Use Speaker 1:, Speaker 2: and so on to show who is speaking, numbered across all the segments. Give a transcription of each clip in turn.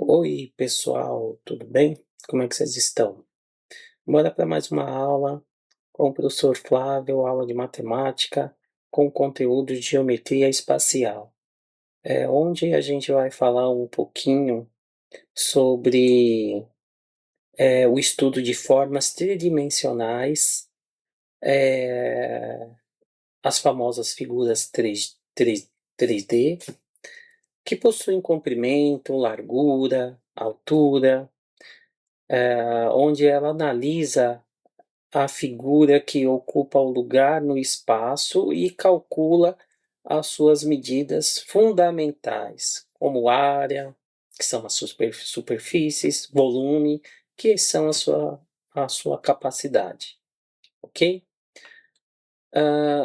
Speaker 1: Oi, pessoal, tudo bem? Como é que vocês estão? Bora para mais uma aula com o professor Flávio, aula de matemática, com conteúdo de geometria espacial. Onde a gente vai falar um pouquinho sobre o estudo de formas tridimensionais, é, as famosas figuras 3D, que possuem comprimento, largura, altura, onde ela analisa a figura que ocupa o lugar no espaço e calcula as suas medidas fundamentais, como área, que são as superfícies, volume, que são a sua capacidade, ok?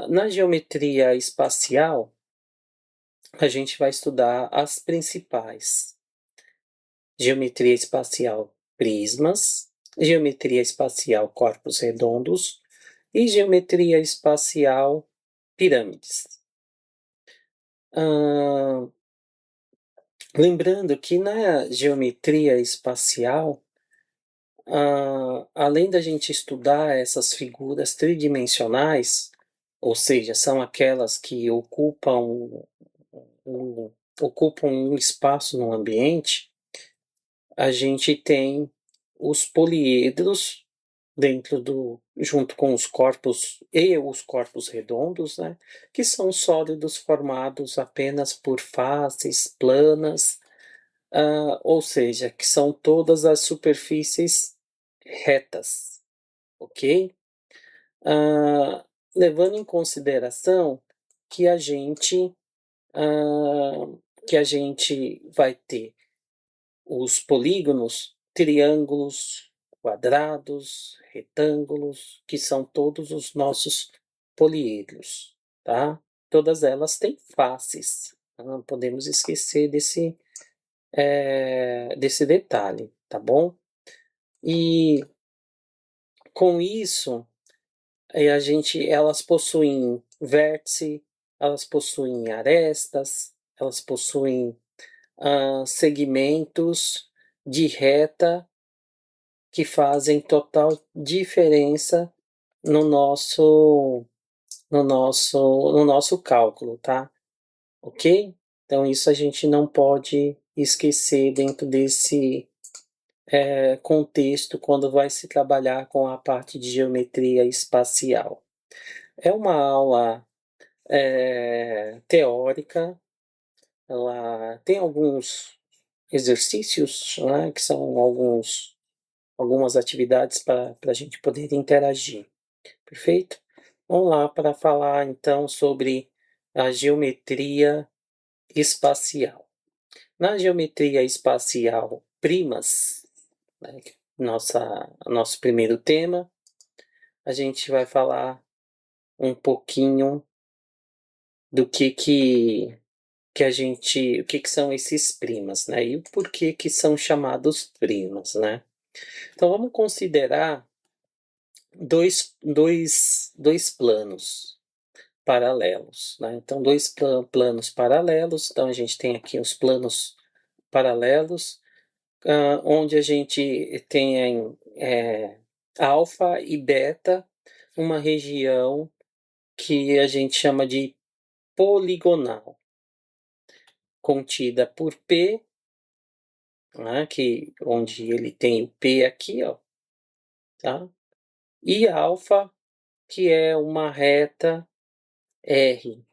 Speaker 1: Na geometria espacial, a gente vai estudar as principais. Geometria espacial prismas, geometria espacial corpos redondos e geometria espacial pirâmides. Lembrando que na geometria espacial, além da gente estudar essas figuras tridimensionais, ou seja, são aquelas que um, ocupam um espaço no ambiente, a gente tem os poliedros junto com os corpos redondos, né, que são sólidos formados apenas por faces planas, ou seja, que são todas as superfícies retas, ok? Ah, Levando em consideração que a gente ah, que a gente vai ter os polígonos, triângulos, quadrados, retângulos, que são todos os nossos poliedros, tá? Todas elas têm faces, não podemos esquecer desse detalhe, tá bom? E com isso, elas possuem vértice, elas possuem arestas, elas possuem segmentos de reta que fazem total diferença no nosso no nosso cálculo, tá? Ok? Então isso a gente não pode esquecer dentro desse contexto quando vai se trabalhar com a parte de geometria espacial. É uma aula teórica, ela tem alguns exercícios, né, que são algumas atividades para a gente poder interagir. Perfeito? Vamos lá para falar então sobre a geometria espacial. Na geometria espacial primas, né, nosso primeiro tema, a gente vai falar um pouquinho do o que são esses primas, né? E o porquê que são chamados primas, né? Então vamos considerar dois planos paralelos, né? Então, dois planos paralelos. Então, a gente tem aqui os planos paralelos, onde a gente tem alfa e beta, uma região que a gente chama de poligonal, contida por P, né, onde ele tem o P aqui, ó, tá? E alfa, que é uma reta R,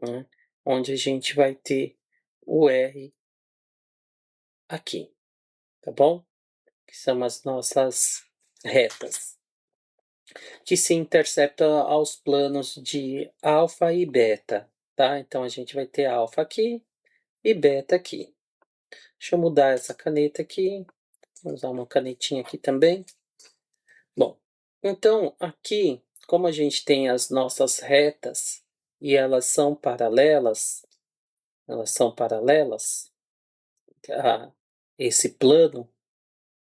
Speaker 1: né, onde a gente vai ter o R aqui, tá bom? Que são as nossas retas, que se interceptam aos planos de alfa e beta, tá? Então a gente vai ter alfa aqui e beta aqui. Deixa eu mudar essa caneta aqui, vou usar uma canetinha aqui também. Bom, então aqui, como a gente tem as nossas retas e elas são paralelas a esse plano,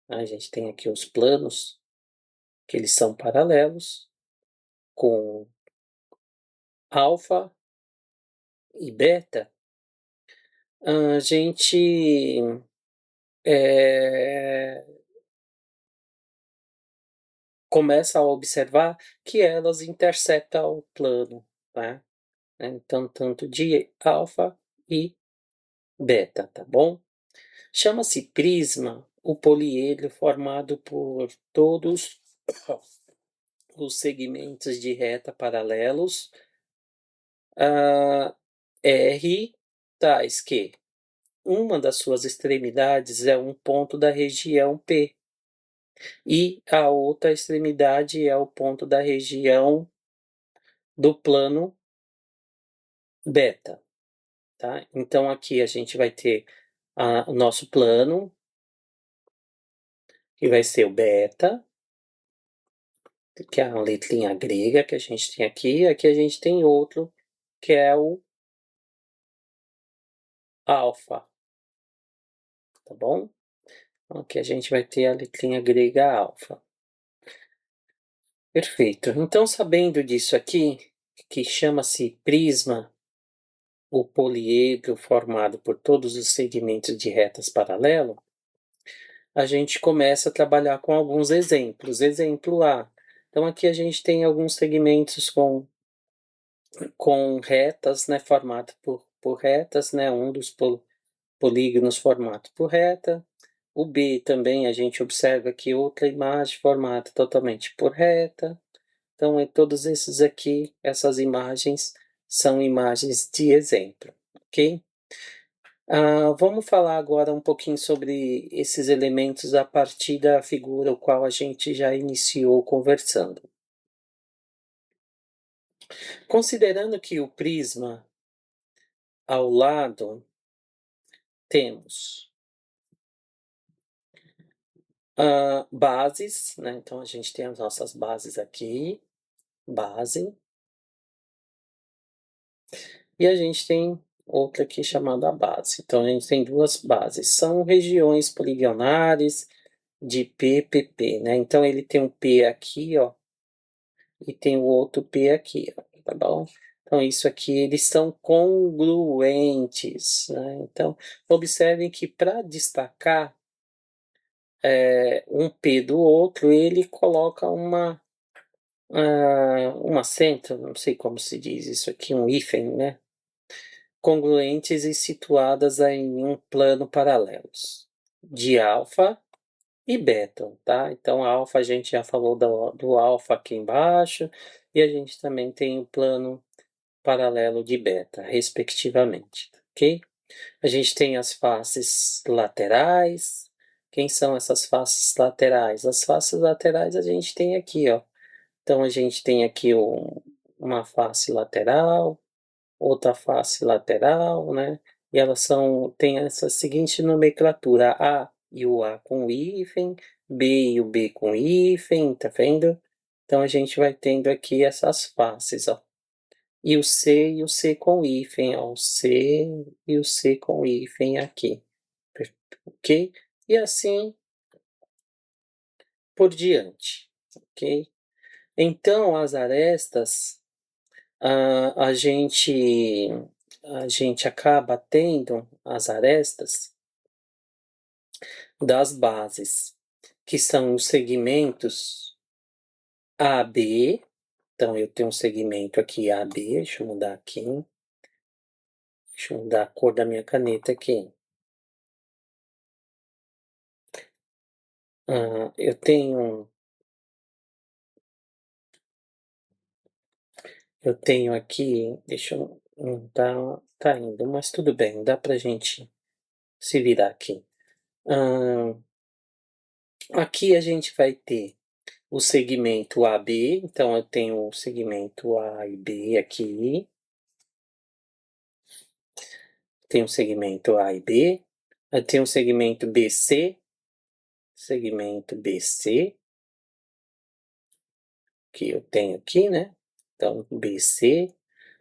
Speaker 1: a gente tem aqui os planos que eles são paralelos com alfa e beta, a gente começa a observar que elas interceptam o plano, né? Então, tanto de alfa e beta, tá bom? Chama-se prisma o poliedro formado por todos os segmentos de reta paralelos a R, tais que uma das suas extremidades é um ponto da região P e a outra extremidade é o ponto da região do plano beta, tá? Então aqui a gente vai ter o nosso plano, que vai ser o beta, que é a letrinha grega que a gente tem aqui. Aqui a gente tem outro, que é o alfa, tá bom? Então, aqui a gente vai ter a letrinha grega alfa. Perfeito. Então, sabendo disso aqui, que chama-se prisma, o poliedro formado por todos os segmentos de retas paralelo, a gente começa a trabalhar com alguns exemplos. Exemplo A. Então, aqui a gente tem alguns segmentos com retas, né, formado por retas, né, um dos polígonos formado por reta. O B também a gente observa que outra imagem formada totalmente por reta. Então, todos esses aqui, essas imagens, são imagens de exemplo, ok? Vamos falar agora um pouquinho sobre esses elementos a partir da figura o qual a gente já iniciou conversando. Considerando que o prisma ao lado temos bases, né? Então a gente tem as nossas bases aqui, base, e a gente tem outra aqui chamada base. Então a gente tem duas bases, são regiões poligonais de PPP, né? Então ele tem um P aqui, ó, e tem o outro P aqui, ó, tá bom? Então isso aqui, eles são congruentes, né? Então observem que para destacar um P do outro, ele coloca um acento, não sei como se diz isso aqui, um hífen, né? Congruentes e situadas em um plano paralelos, de alfa e beta, tá? Então, alfa a gente já falou do alfa aqui embaixo, e a gente também tem o plano paralelo de beta, respectivamente, ok? A gente tem as faces laterais. Quem são essas faces laterais? As faces laterais a gente tem aqui, ó. Então, a gente tem aqui uma face lateral, outra face lateral, né? E elas têm essa seguinte nomenclatura: A e o A com hífen, B e o B com hífen, tá vendo? Então, a gente vai tendo aqui essas faces, ó. E o C com hífen, ó. O C e o C com hífen aqui, ok? E assim por diante, ok? Então, as arestas, a gente acaba tendo as arestas das bases, que são os segmentos AB. Então, eu tenho um segmento aqui AB, deixa eu mudar aqui, deixa eu mudar a cor da minha caneta aqui. Eu tenho aqui, deixa eu, não tá indo, mas tudo bem, dá pra gente se virar aqui. Aqui a gente vai ter o segmento AB, então eu tenho o segmento A e B aqui, tem o segmento A e B, eu tenho o segmento BC, que eu tenho aqui, né? Então, BC,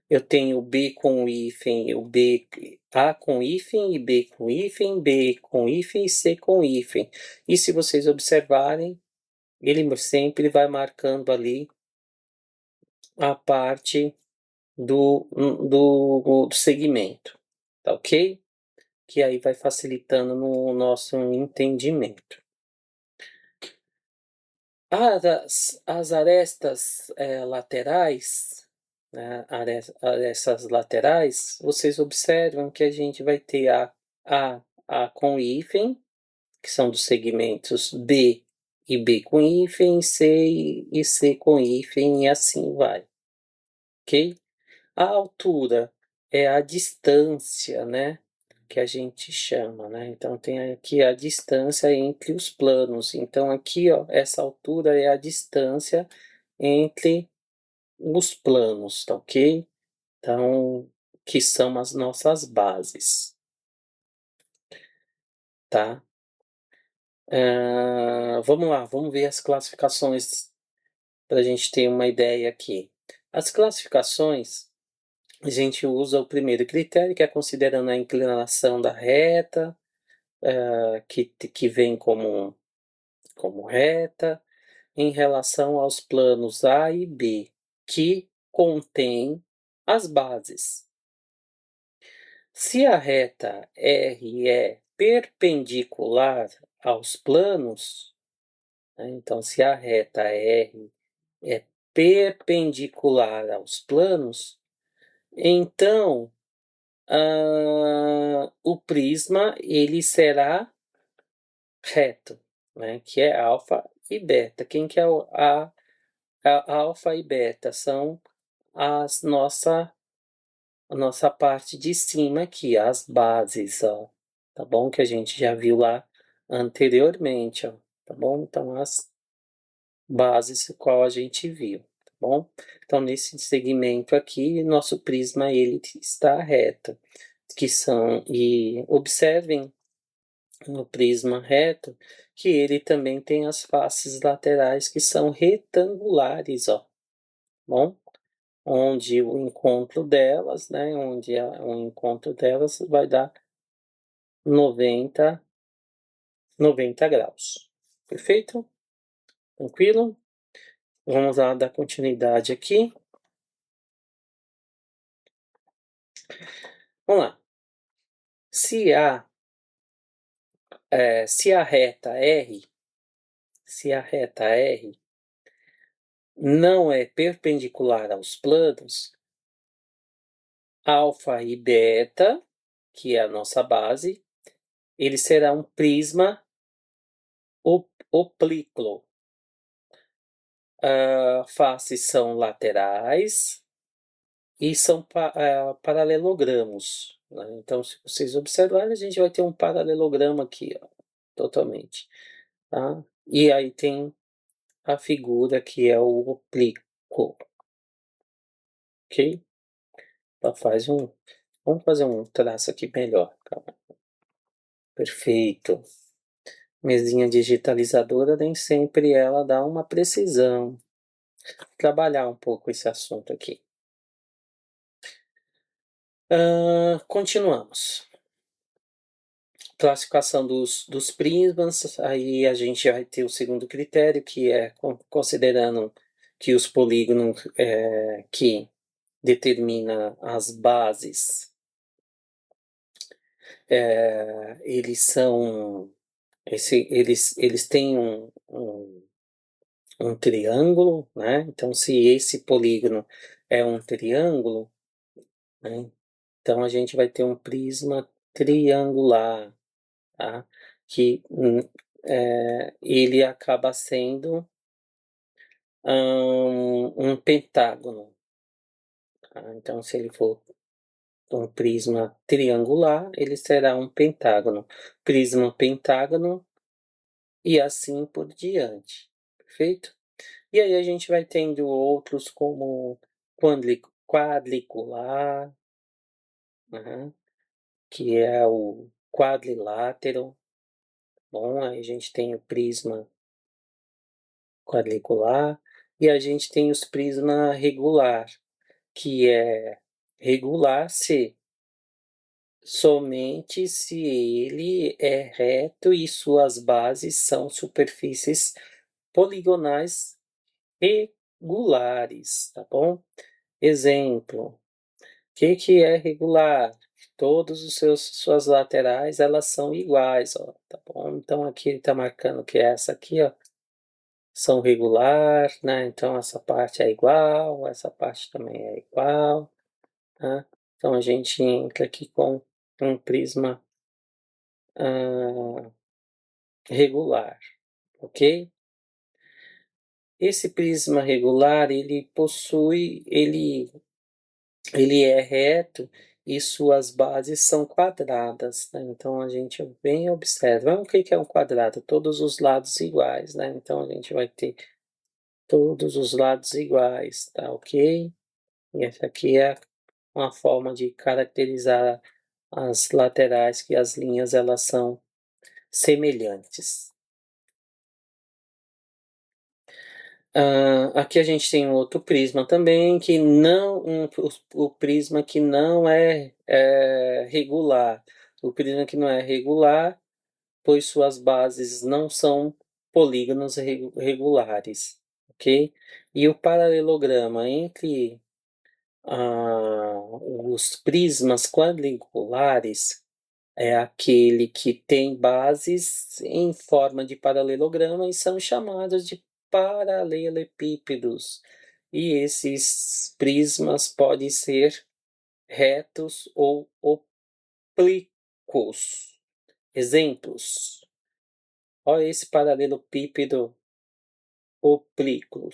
Speaker 1: eu tenho B com hífen, o B, A com hífen e B com hífen, B com hífen e C com hífen. E se vocês observarem, ele sempre vai marcando ali a parte do segmento, tá ok? que aí vai facilitando no nosso entendimento. As arestas, laterais, né, arestas laterais, vocês observam que a gente vai ter A com hífen, que são dos segmentos B e B com hífen, C e C com hífen, e assim vai, ok? A altura é a distância, né, que a gente chama, né? Então tem aqui a distância entre os planos. Então aqui, ó, essa altura é a distância entre os planos, tá ok? Então, que são as nossas bases, tá? Vamos lá, vamos ver as classificações para a gente ter uma ideia aqui. As classificações, a gente usa o primeiro critério, que é considerando a inclinação da reta, que vem como reta, em relação aos planos A e B, que contém as bases. Se a reta R é perpendicular aos planos, né, então se a reta R é perpendicular aos planos, então o prisma ele será reto, né, que é alfa e beta. Quem que é a alfa e beta? São a nossa parte de cima aqui, as bases, ó, tá bom? Que a gente já viu lá anteriormente, ó, tá bom? Então, as bases qual a gente viu, tá bom? Então, nesse segmento aqui, nosso prisma, ele está reto, que são, e observem no prisma reto, que ele também tem as faces laterais que são retangulares, ó, bom? Onde o encontro delas, né, o encontro delas vai dar 90 graus. Perfeito? Tranquilo? Vamos lá dar continuidade aqui. Vamos lá. Se a reta R, não é perpendicular aos planos, alfa e beta, que é a nossa base, ele será um prisma oblíquo. Faces são laterais e são paralelogramos, né? Então, se vocês observarem, a gente vai ter um paralelogramo aqui, ó, totalmente, tá? E aí tem a figura que é o oblíquo, ok? Então vamos fazer um traço aqui melhor, calma. Perfeito. Mesinha digitalizadora, nem sempre ela dá uma precisão. Trabalhar um pouco esse assunto aqui. Continuamos. Classificação dos prismas, aí a gente vai ter o segundo critério, que é considerando que os polígonos que determina as bases, eles têm um triângulo, né? Então, se esse polígono é um triângulo, né? Então a gente vai ter um prisma triangular, tá? Que ele acaba sendo um pentágono, tá? Então, se ele for um prisma triangular, ele será um pentágono. Prisma pentágono e assim por diante. Perfeito? E aí a gente vai tendo outros como quadricular, né? Que é o quadrilátero. Bom, aí a gente tem o prisma quadricular e a gente tem os prisma regular, que é regular somente se ele é reto e suas bases são superfícies poligonais regulares, tá bom? Exemplo, o que é regular? Todos os suas laterais, elas são iguais, ó, tá bom? Então aqui ele tá marcando que essa aqui, ó, são regular, né, então essa parte é igual, essa parte também é igual, tá? Então a gente entra aqui com um prisma, hã, regular, ok? Esse prisma regular, ele é reto e suas bases são quadradas, né, então a gente bem observa. O que que é um quadrado? Todos os lados iguais, né, então a gente vai ter todos os lados iguais, tá ok? E essa aqui é uma forma de caracterizar as laterais, que as linhas elas são semelhantes. Aqui a gente tem um outro prisma também, que não o prisma que não é regular. O prisma que não é regular, pois suas bases não são polígonos regulares, ok? E o paralelograma entre os prismas quadrangulares é aquele que tem bases em forma de paralelograma e são chamados de paralelepípedos. E esses prismas podem ser retos ou oblíquos. Exemplos: olha esse paralelepípedo oblíquo.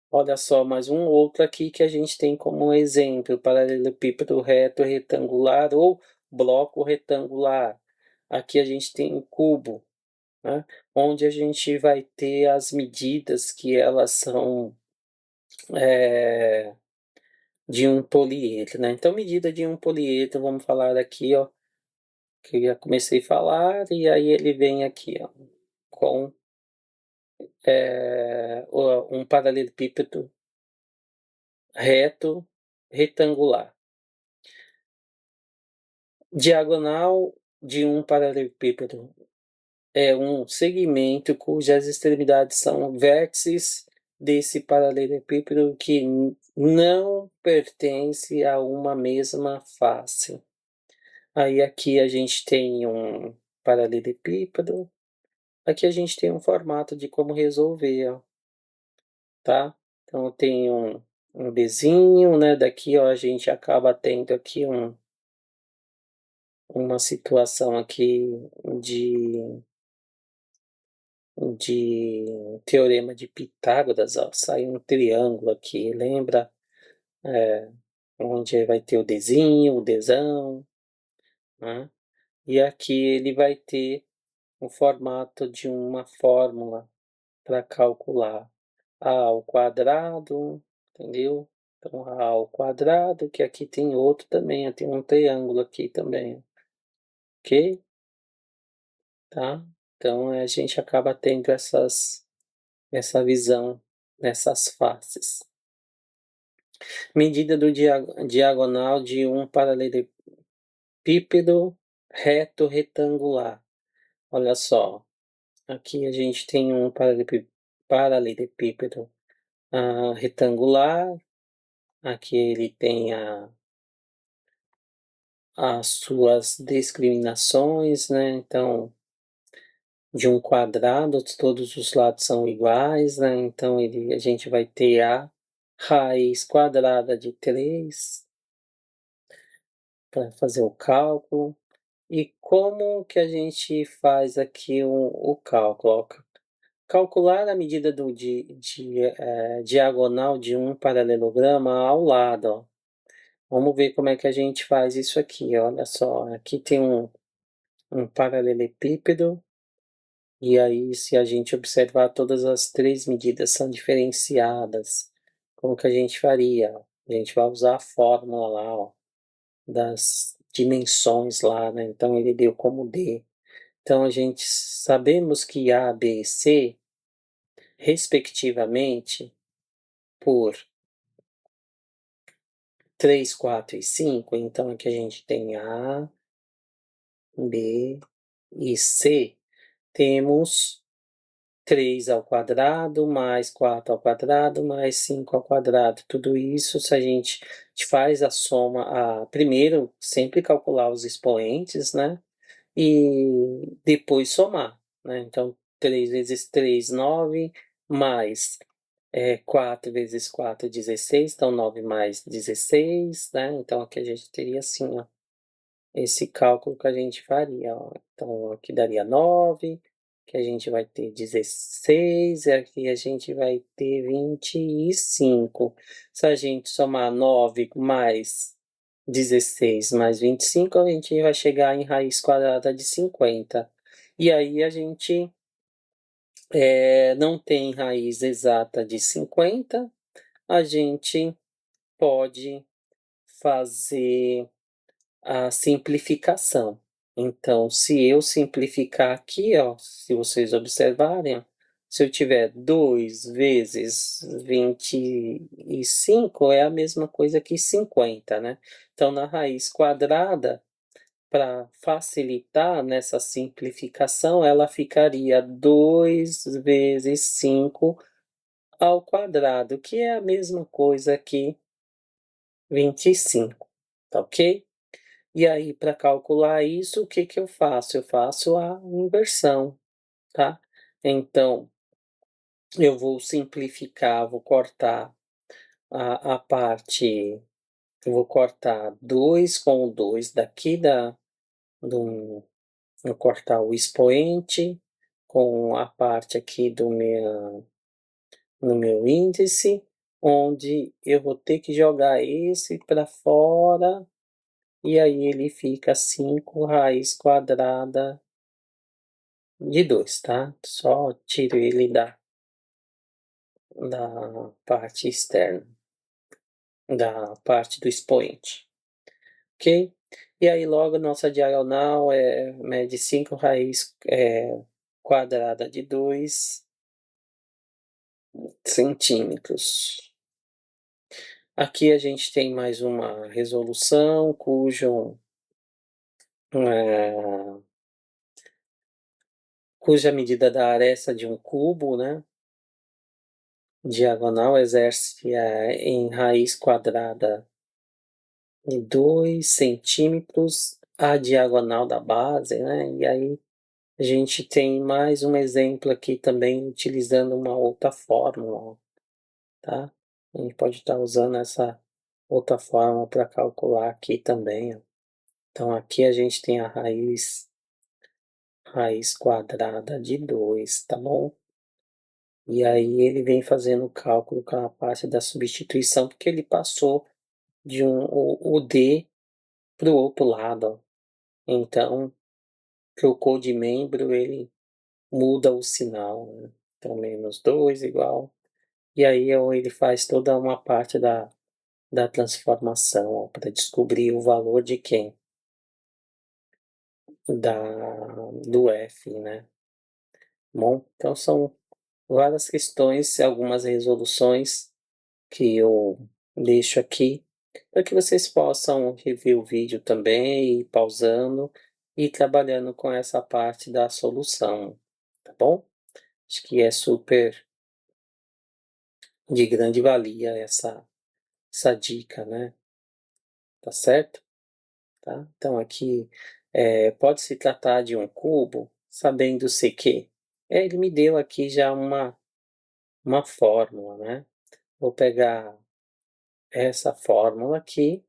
Speaker 1: Olha só, mais um outro aqui que a gente tem como exemplo: paralelepípedo reto retangular ou bloco retangular. Aqui a gente tem um cubo, né, onde a gente vai ter as medidas que elas são de um poliedro, né? Então, medida de um poliedro, vamos falar aqui, ó, que eu já comecei a falar, e aí ele vem aqui, ó, com um paralelepípedo reto retangular. Diagonal de um paralelepípedo é um segmento cujas extremidades são vértices desse paralelepípedo que não pertence a uma mesma face. Aí aqui a gente tem um paralelepípedo, aqui a gente tem um formato de como resolver, ó, tá? Então tem um bezinho, né? Daqui, ó, a gente acaba tendo aqui uma situação aqui de de teorema de Pitágoras, ó, sai um triângulo aqui, lembra? É, onde vai ter o desenho, o desão, né? E aqui ele vai ter o formato de uma fórmula para calcular a ao quadrado, entendeu? Então, a ao quadrado, que aqui tem outro também, tem um triângulo aqui também, ok? Tá? Então, a gente acaba tendo essa visão nessas faces. Medida do diagonal de um paralelepípedo reto retangular. Olha só, aqui a gente tem um paralelepípedo retangular, aqui ele tem as suas discriminações, né? Então, de um quadrado, todos os lados são iguais, né? Então, a gente vai ter a raiz quadrada de 3 para fazer o cálculo. E como que a gente faz aqui o cálculo? Ó, calcular a medida diagonal de um paralelograma ao lado, ó. Vamos ver como é que a gente faz isso aqui, olha só. Aqui tem um paralelepípedo, e aí se a gente observar todas as três medidas são diferenciadas. Como que a gente faria? A gente vai usar a fórmula lá, ó, das dimensões lá, né? Então ele deu como D. Então a gente sabemos que A, B e C, respectivamente, por 3, 4 e 5, então aqui a gente tem A, B e C, temos 3 ao quadrado, mais 4 ao quadrado, mais 5 ao quadrado. Tudo isso, se a gente faz a soma, primeiro sempre calcular os expoentes, né? E depois somar, né? Então, 3 vezes 3, 9, mais 4 vezes 4, 16, então 9 mais 16, né? Então aqui a gente teria assim, ó, esse cálculo que a gente faria, ó. Então aqui daria 9, que a gente vai ter 16, e aqui a gente vai ter 25. Se a gente somar 9 mais 16 mais 25, a gente vai chegar em raiz quadrada de 50. E aí a gente não tem raiz exata de 50, a gente pode fazer a simplificação. Então, se eu simplificar aqui, ó, se vocês observarem, ó, se eu tiver 2 vezes 25 é a mesma coisa que 50, né? Então, na raiz quadrada, para facilitar nessa simplificação, ela ficaria 2 vezes 5 ao quadrado, que é a mesma coisa que 25, tá ok? E aí, para calcular isso, o que que eu faço? Eu faço a inversão, tá? Então, eu vou simplificar, vou cortar a parte, eu vou cortar 2 com o 2 daqui do, vou cortar o expoente com a parte aqui no meu índice, onde eu vou ter que jogar esse para fora, e aí ele fica 5 raiz quadrada de 2, tá? Só tiro ele da parte externa, da parte do expoente, ok? E aí logo nossa diagonal mede 5 raiz quadrada de 2 centímetros. Aqui a gente tem mais uma resolução é, cuja medida da aresta de um cubo, né, diagonal exerce em raiz quadrada de 2 centímetros a diagonal da base, né? E aí a gente tem mais um exemplo aqui também utilizando uma outra fórmula, tá? A gente pode estar usando essa outra fórmula para calcular aqui também, ó. Então aqui a gente tem a raiz quadrada de 2, tá bom? E aí ele vem fazendo o cálculo com a parte da substituição, porque ele passou de o D para o outro lado, ó. Então, trocou de membro, ele muda o sinal, né? Então, -2 igual. E aí ele faz toda uma parte da transformação para descobrir o valor de quem? Do F, né? Bom, então são várias questões, algumas resoluções que eu deixo aqui para que vocês possam rever o vídeo também, ir pausando e trabalhando com essa parte da solução, tá bom? Acho que é super de grande valia essa dica, né? Tá certo? Tá? Então aqui pode se tratar de um cubo, sabendo-se que ele me deu aqui já uma fórmula, né? Vou pegar essa fórmula aqui.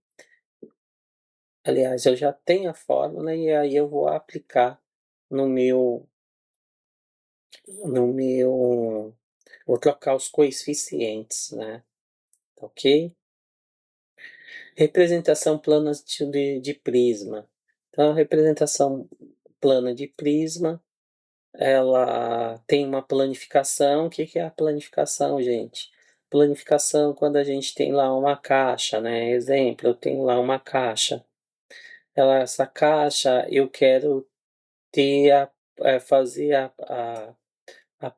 Speaker 1: Aliás, eu já tenho a fórmula e aí eu vou aplicar no meu, vou trocar os coeficientes, né? Ok? Representação plana de prisma. Então, a representação plana de prisma, ela tem uma planificação. O que que é a planificação, gente? Planificação quando a gente tem lá uma caixa, né? Exemplo, eu tenho lá uma caixa. Essa caixa eu quero ter fazer a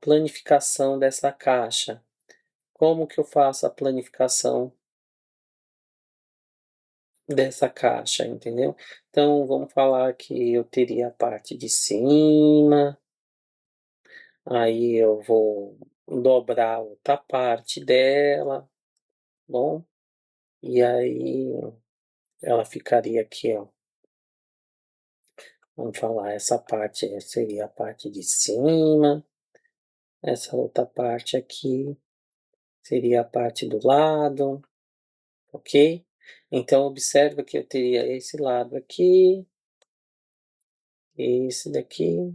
Speaker 1: planificação dessa caixa. Como que eu faço a planificação dessa caixa, entendeu? Então, vamos falar que eu teria a parte de cima, Aí eu vou dobrar outra parte dela, bom? E aí ela ficaria aqui, ó. Vamos falar, essa parte seria a parte de cima, essa outra parte aqui seria a parte do lado, ok? Então observa que eu teria esse lado aqui, esse daqui,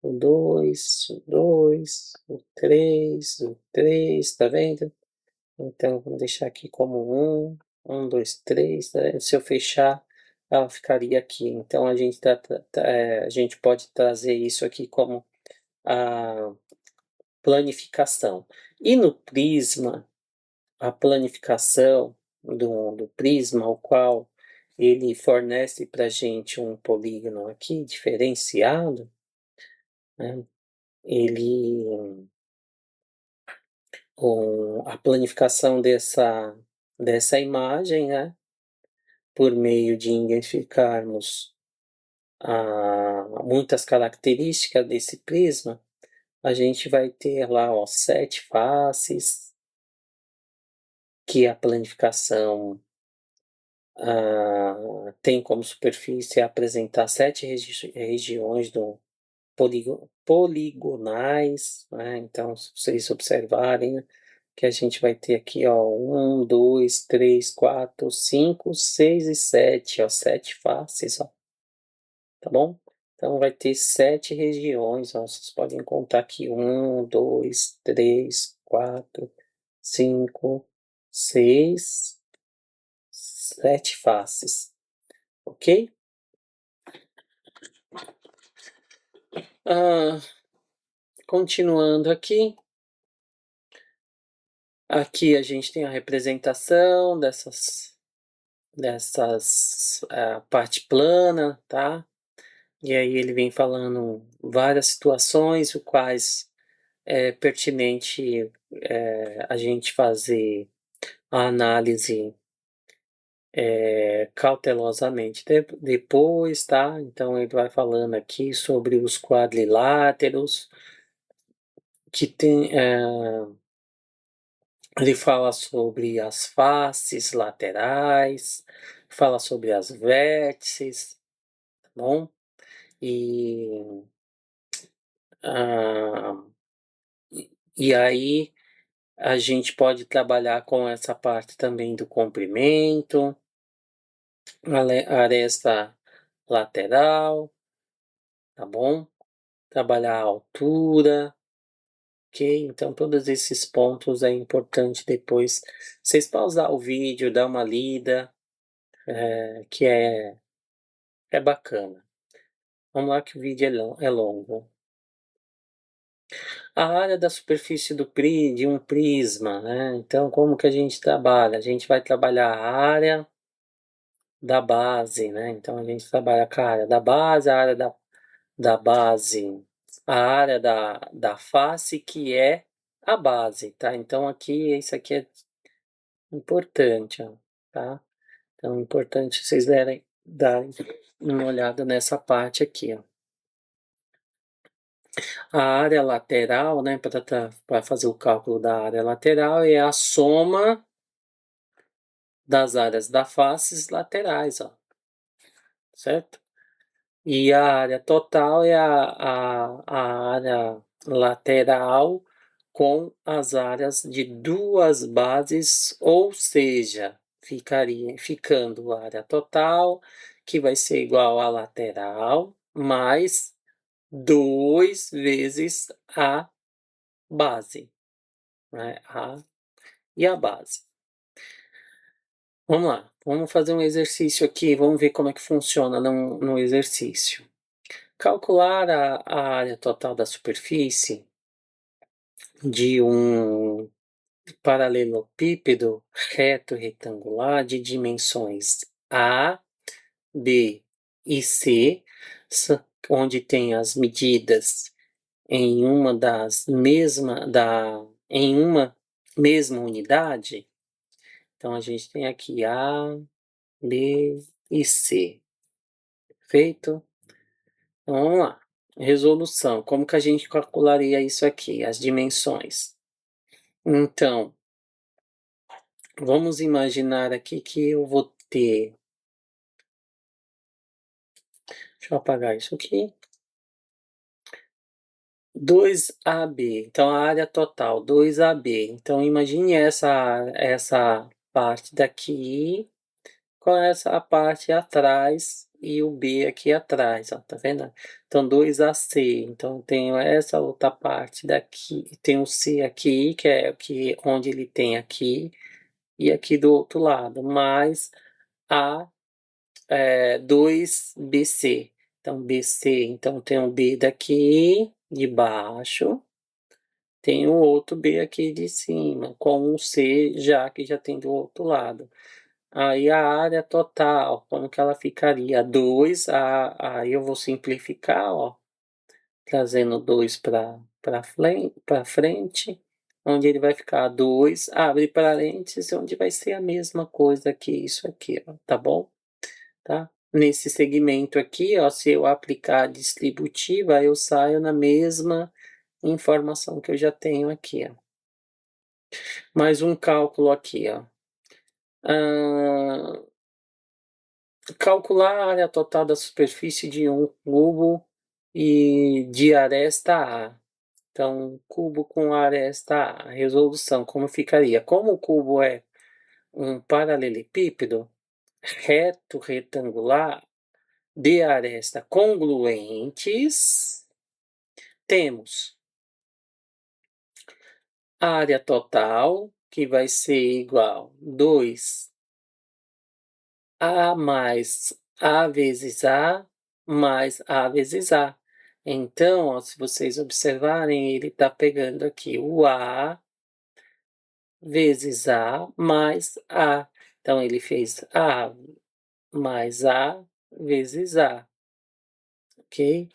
Speaker 1: o 2, o 3, tá vendo? Então, vou deixar aqui como 1, 2, 3, né? Se eu fechar, ela ficaria aqui. Então, a gente pode trazer isso aqui como a planificação. E no prisma, a planificação do prisma, o qual ele fornece para a gente um polígono aqui diferenciado, né? Ele com a planificação dessa imagem, né, por meio de identificarmos muitas características desse prisma, a gente vai ter lá, ó, 7 faces, que a planificação tem como superfície apresentar 7 regiões poligonais, né? Então, se vocês observarem, né, que a gente vai ter aqui, ó, 1, 2, 3, 4, 5, 6 e 7, ó, 7 faces, ó, tá bom? Então, vai ter 7 regiões, ó, vocês podem contar aqui, 1, 2, 3, 4, 5, 6, 7 faces, ok? Ah, continuando aqui, aqui a gente tem a representação dessas parte plana, tá? E aí ele vem falando várias situações, o quais é pertinente a gente fazer a análise cautelosamente depois, tá? Então ele vai falando aqui sobre os quadriláteros, que tem ele fala sobre as faces laterais, fala sobre as vértices, tá bom? E, ah, e aí a gente pode trabalhar com essa parte também do comprimento, a aresta lateral, tá bom? Trabalhar a altura, ok? Então todos esses pontos é importante depois vocês pausar o vídeo, dar uma lida, que é bacana. Vamos lá que o vídeo é longo. A área da superfície de um prisma, né? Então, como que a gente trabalha? A gente vai trabalhar a área da base, né? Então, a gente trabalha com a área da base, a área da base, a área da face, que é a base, tá? Então, aqui, isso aqui é importante, ó, tá? Então, é importante vocês darem uma olhada nessa parte aqui, ó. A área lateral, né, para fazer o cálculo da área lateral, é a soma das áreas das faces laterais, ó, certo? E a área total é a área lateral com as áreas de duas bases, ou seja, ficando a área total, que vai ser igual à lateral, mais 2 vezes a base, né? E a base. Vamos lá, vamos fazer um exercício aqui, vamos ver como é que funciona no exercício. Calcular a área total da superfície de um paralelepípedo reto retangular de dimensões A, B e C, onde tem as medidas em em uma mesma unidade. Então a gente tem aqui A, B e C. Feito? Então vamos lá. resolução, como que a gente calcularia isso aqui, as dimensões? Então, vamos imaginar aqui que eu vou ter, deixa eu apagar isso aqui, 2AB, então a área total, 2AB. Então imagine essa parte daqui com essa parte atrás e o B aqui atrás, ó, tá vendo? Então 2AC, então tenho essa outra parte daqui, tem o C aqui, que é onde ele tem aqui, e aqui do outro lado, mais a 2BC. Então BC, então tem um B daqui de baixo, tem o outro B aqui de cima, com um C já que já tem do outro lado. Aí a área total, como que ela ficaria? 2, aí eu vou simplificar, ó, trazendo 2 para frente, onde ele vai ficar 2, abre parênteses, onde vai ser a mesma coisa que isso aqui, ó, tá bom? Tá? Nesse segmento aqui, ó, se eu aplicar a distributiva, eu saio na mesma informação que eu já tenho aqui, ó. Mais um cálculo aqui, ó. Calcular a área total da superfície de um cubo e de aresta A. Então, cubo com aresta A. Resolução, como ficaria? Como o cubo é um paralelepípedo reto, retangular, de aresta congruentes, temos a área total, que vai ser igual 2 A mais A vezes A mais A vezes A. Então, ó, se vocês observarem, ele está pegando aqui o A vezes A mais A. Então, ele fez A mais A vezes A, ok?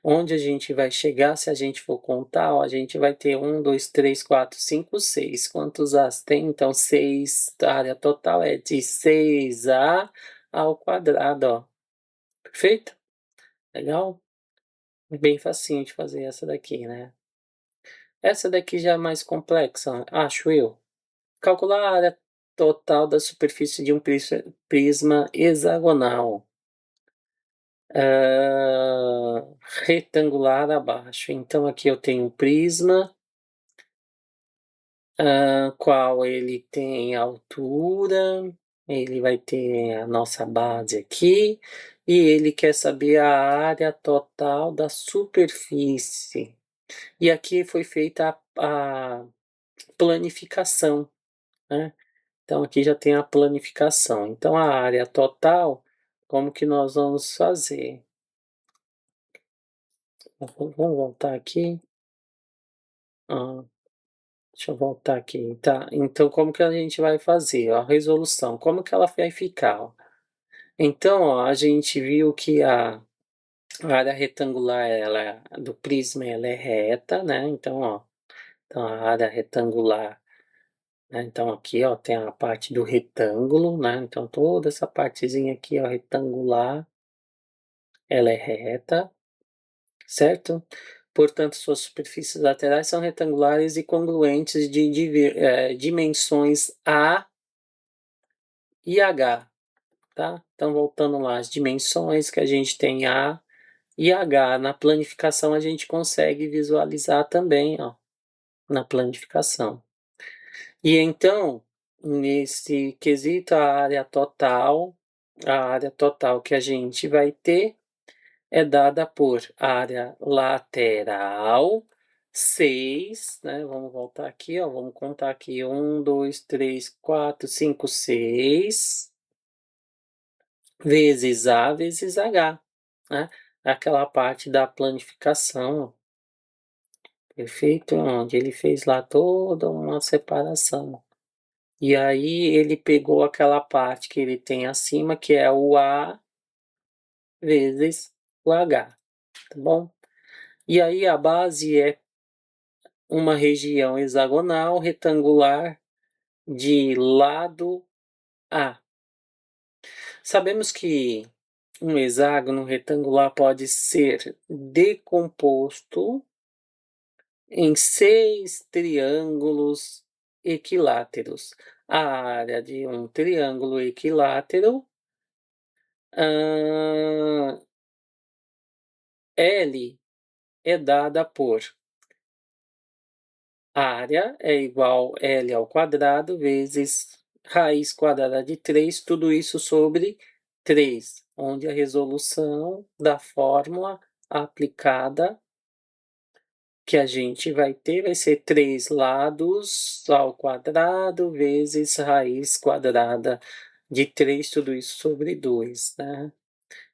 Speaker 1: Onde a gente vai chegar, se a gente for contar, ó, a gente vai ter 1, 2, 3, 4, 5, 6. Quantos A's tem? Então, 6, a área total é de 6A ao quadrado, ó. Perfeito? Legal? Bem facinho de fazer essa daqui, né? Essa daqui já é mais complexa, acho eu. Calcular a área total da superfície de um prisma hexagonal. Retangular abaixo. Então aqui eu tenho um prisma, qual ele tem altura, ele vai ter a nossa base aqui, e ele quer saber a área total da superfície. E aqui foi feita a planificação, né? Então aqui já tem a planificação. Então a área total, como que nós vamos fazer? Vamos voltar aqui. Ah, deixa eu voltar aqui, tá? Então como que a gente vai fazer? A resolução, como que ela vai ficar? Ó? Então, ó, a gente viu que a área retangular ela, do prisma ela é reta, né? Então, ó, então a área retangular, né? Então aqui, ó, tem a parte do retângulo, né? Então toda essa partezinha aqui, ó, retangular, ela é reta, certo? Portanto, suas superfícies laterais são retangulares e congruentes de dimensões A e H, tá? Então, voltando lá, as dimensões que a gente tem A e H, na planificação a gente consegue visualizar também, ó, na planificação. E então, nesse quesito, a área total que a gente vai ter é dada por área lateral, 6, né? Vamos voltar aqui, ó, vamos contar aqui, 1, 2, 3, 4, 5, 6, vezes A vezes H, né? Aquela parte da planificação, perfeito? Onde ele fez lá toda uma separação. E aí ele pegou aquela parte que ele tem acima, que é o A vezes o H, tá bom? E aí a base é uma região hexagonal retangular de lado A. Sabemos que um hexágono retangular pode ser decomposto em 6 triângulos equiláteros. A área de um triângulo equilátero, L é dada por área é igual L ao quadrado vezes raiz quadrada de 3, tudo isso sobre 3, onde a resolução da fórmula aplicada que a gente vai ter vai ser 3 lados ao quadrado vezes raiz quadrada de 3, tudo isso sobre 2, né?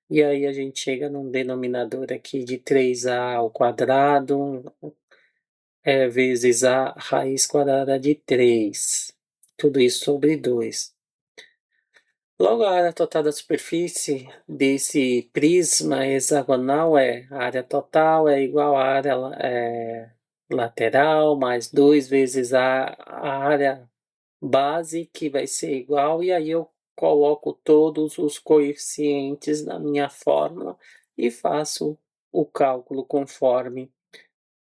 Speaker 1: E aí a gente chega num denominador aqui de 3a ao quadrado, vezes a raiz quadrada de 3, tudo isso sobre 2. Logo, a área total da superfície desse prisma hexagonal a área total é igual à área lateral mais 2 vezes a área base, que vai ser igual, e aí eu coloco todos os coeficientes na minha fórmula e faço o cálculo conforme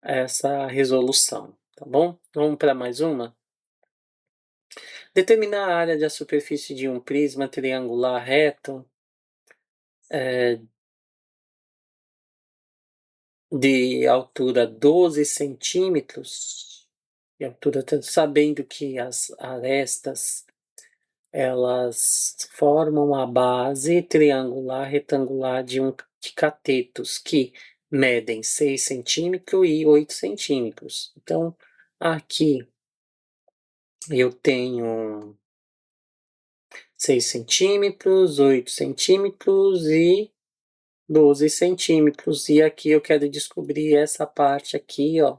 Speaker 1: essa resolução, tá bom? Vamos para mais uma? Determinar a área da superfície de um prisma triangular reto de altura 12 centímetros, de altura, sabendo que as arestas elas formam a base triangular retangular de catetos que medem 6 centímetros e 8 centímetros. Então, aqui eu tenho 6 centímetros, 8 centímetros e 12 centímetros. E aqui eu quero descobrir essa parte aqui, ó.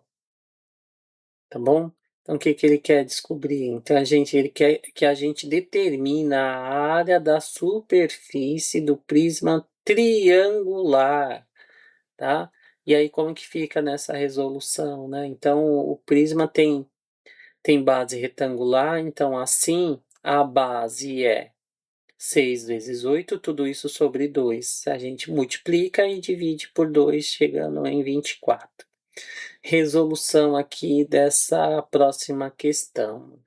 Speaker 1: Tá bom? Então, o que que ele quer descobrir? Então, ele quer que a gente determine a área da superfície do prisma triangular, tá? E aí, como que fica nessa resolução, né? Então, o prisma tem base retangular, então, assim, a base é 6 vezes 8, tudo isso sobre 2. A gente multiplica e divide por 2, chegando em 24. Resolução aqui dessa próxima questão.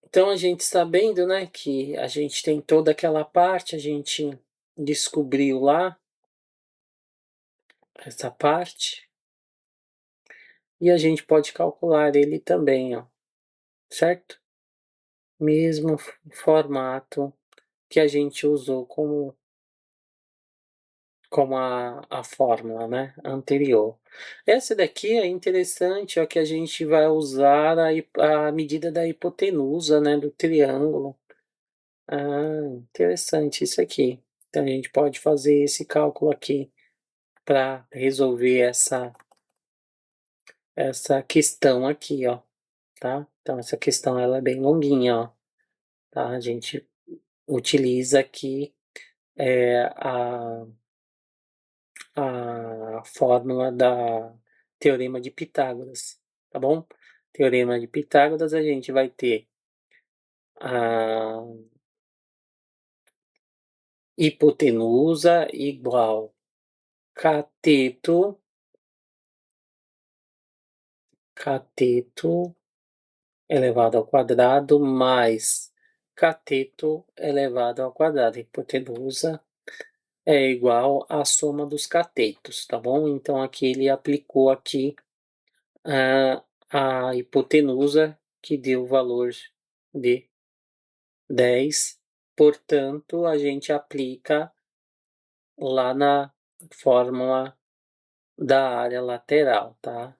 Speaker 1: Então, a gente sabendo, né, que a gente tem toda aquela parte, a gente descobriu lá essa parte, e a gente pode calcular ele também, ó, certo? Mesmo formato que a gente usou como a fórmula, né, anterior. Essa daqui é interessante, ó, que a gente vai usar a medida da hipotenusa, né, do triângulo. Ah, interessante isso aqui. Então, a gente pode fazer esse cálculo aqui para resolver essa questão aqui, ó, tá? Então, essa questão ela é bem longuinha, ó, tá? A gente utiliza aqui a fórmula da Teorema de Pitágoras, tá bom? Teorema de Pitágoras, a gente vai ter a hipotenusa igual cateto elevado ao quadrado mais cateto elevado ao quadrado. Hipotenusa é igual à soma dos catetos, tá bom? Então, aqui ele aplicou aqui a hipotenusa, que deu o valor de 10. Portanto, a gente aplica lá na fórmula da área lateral, tá?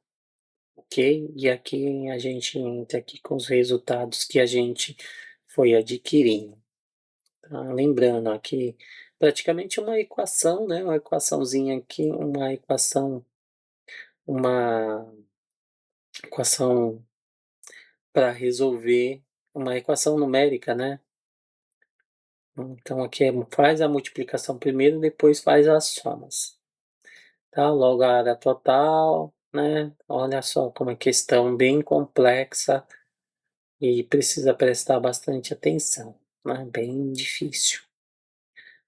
Speaker 1: Ok? E aqui a gente entra aqui com os resultados que a gente foi adquirindo. Tá? Lembrando aqui, praticamente uma equação, né? Uma equaçãozinha aqui, uma equação para resolver uma equação numérica, né? Então aqui faz a multiplicação primeiro, depois faz as somas. Tá? Logo a área total, né? Olha só como é questão bem complexa e precisa prestar bastante atenção. né, bem difícil.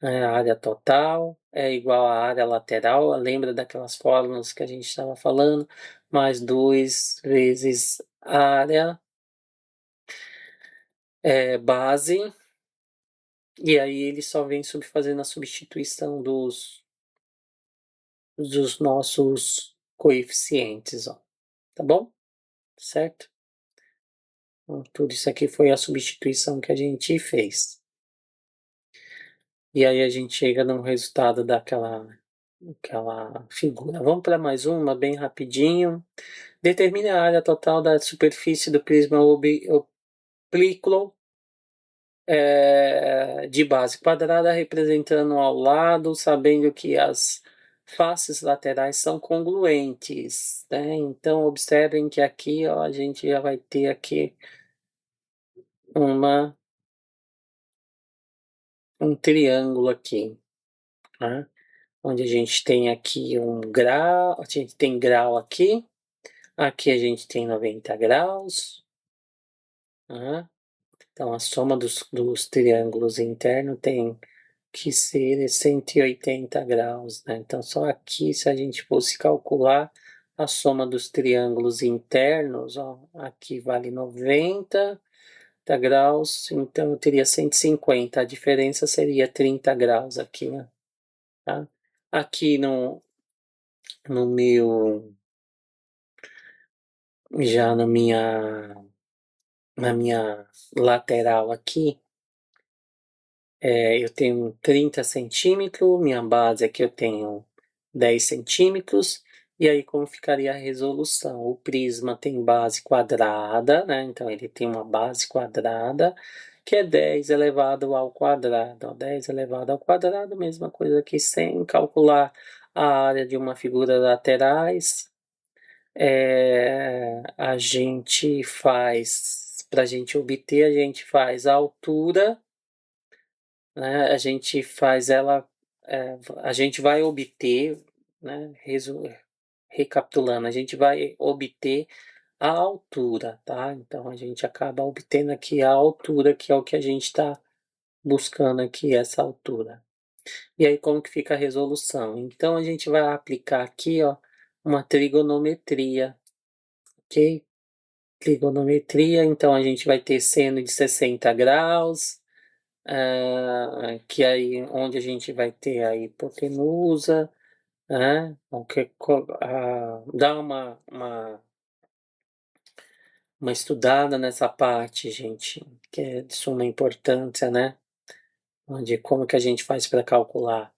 Speaker 1: A área total é igual à área lateral, lembra daquelas fórmulas que a gente estava falando? Mais 2 vezes área base, e aí ele só vem fazendo a substituição dos nossos coeficientes, ó, tá bom? Certo? Então, tudo isso aqui foi a substituição que a gente fez. E aí a gente chega no resultado daquela figura. Vamos para mais uma, bem rapidinho. Determine a área total da superfície do prisma oblíquo de base quadrada, representando ao lado, sabendo que as faces laterais são congruentes, né? Então, observem que aqui, ó, a gente já vai ter aqui um triângulo aqui, né? Onde a gente tem aqui um grau, a gente tem grau aqui a gente tem 90 graus, né? Então a soma dos triângulos internos tem que ser 180 graus, né? Então só aqui, se a gente fosse calcular a soma dos triângulos internos, ó, aqui vale 90 graus, então eu teria 150, a diferença seria 30 graus aqui, né? Tá? Aqui no meu, já na minha lateral aqui, eu tenho 30 centímetros, minha base aqui eu tenho 10 centímetros, e aí como ficaria a resolução? O prisma tem base quadrada, né? Então ele tem uma base quadrada, que é 10 elevado ao quadrado. 10 elevado ao quadrado, mesma coisa que sem calcular a área de uma figura laterais. A gente faz, para a gente obter, a gente faz a altura, né? A gente faz ela, a gente vai obter, né? Recapitulando, a gente vai obter a altura, tá? Então a gente acaba obtendo aqui a altura, que é o que a gente está buscando aqui, essa altura. E aí como que fica a resolução? Então a gente vai aplicar aqui, ó, uma trigonometria, ok? Trigonometria, então a gente vai ter seno de 60 graus, que aí onde a gente vai ter a hipotenusa, né? Dá uma estudada nessa parte, gente, que é de suma importância, né? Onde como que a gente faz para calcular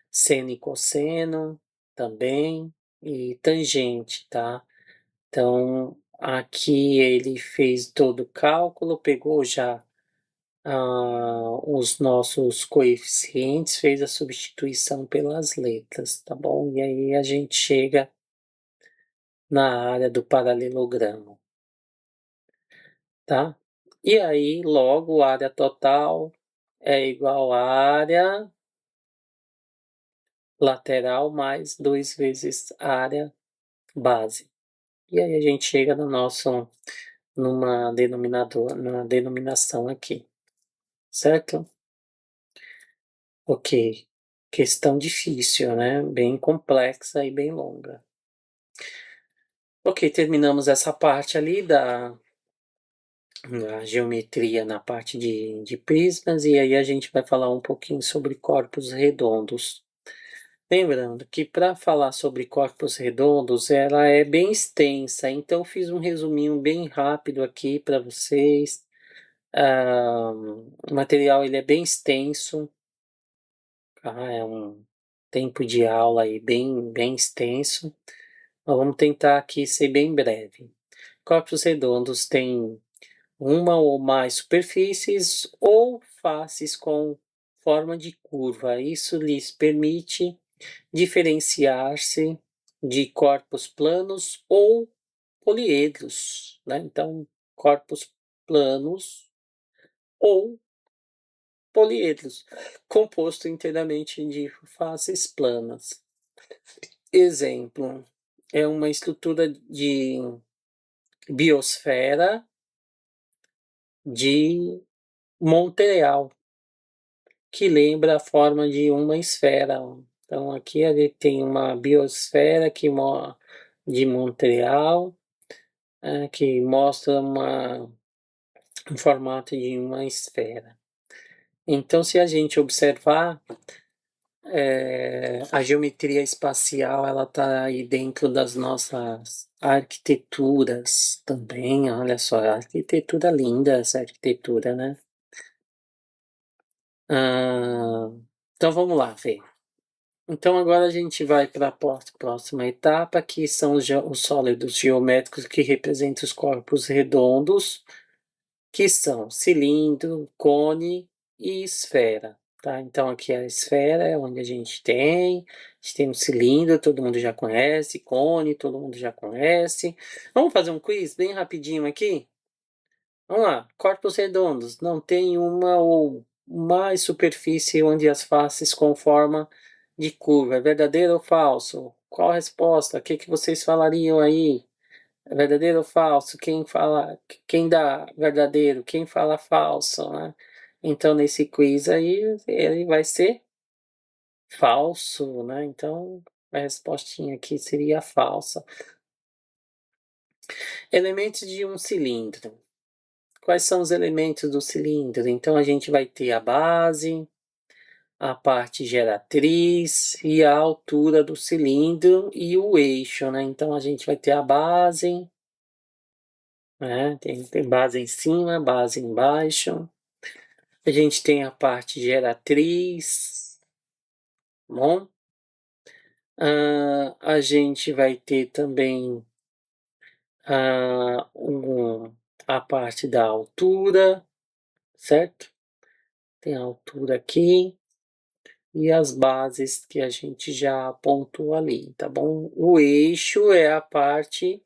Speaker 1: seno e cosseno também, e tangente, tá? Então, aqui ele fez todo o cálculo, pegou já os nossos coeficientes, fez a substituição pelas letras, tá bom? E aí a gente chega na área do paralelogramo, tá? E aí, logo, a área total é igual à área lateral mais 2 vezes a área base. E aí a gente chega no nosso, numa denominação aqui, certo? Ok. Questão difícil, né? Bem complexa e bem longa. Ok, terminamos essa parte ali da geometria na parte de prismas, e aí a gente vai falar um pouquinho sobre corpos redondos. Lembrando que para falar sobre corpos redondos, ela é bem extensa, então fiz um resuminho bem rápido aqui para vocês. O material ele é bem extenso, tá? É um tempo de aula aí bem extenso. Mas vamos tentar aqui ser bem breve. Corpos redondos têm uma ou mais superfícies ou faces com forma de curva. Isso lhes permite diferenciar-se de corpos planos ou poliedros, né? Então, corpos planos ou poliedros, composto inteiramente de faces planas. Exemplo, é uma estrutura de biosfera de Montreal, que lembra a forma de uma esfera. Então aqui ele tem uma biosfera de Montreal, que mostra um formato de uma esfera. Então, se a gente observar, a geometria espacial, ela está aí dentro das nossas arquiteturas também. Olha só, arquitetura linda, essa arquitetura, né? Então vamos lá ver. Então agora a gente vai para a próxima etapa, que são os sólidos geométricos que representam os corpos redondos, que são cilindro, cone e esfera. Tá? Então aqui a esfera é onde a gente tem um cilindro, todo mundo já conhece, cone, todo mundo já conhece. Vamos fazer um quiz bem rapidinho aqui? Vamos lá, corpos redondos, não tem uma ou mais superfície onde as faces com forma de curva. É verdadeiro ou falso? Qual a resposta? O que vocês falariam aí? É verdadeiro ou falso? Quem dá verdadeiro? Quem fala falso, né? Então, nesse quiz aí, ele vai ser falso, né? Então, a respostinha aqui seria falsa. Elementos de um cilindro. Quais são os elementos do cilindro? Então, a gente vai ter a base, a parte geratriz e a altura do cilindro e o eixo, né? Então, a gente vai ter a base, né? Tem base em cima, base embaixo. A gente tem a parte geratriz, bom? A gente vai ter também a parte da altura, certo? Tem a altura aqui e as bases que a gente já apontou ali, tá bom? O eixo é a parte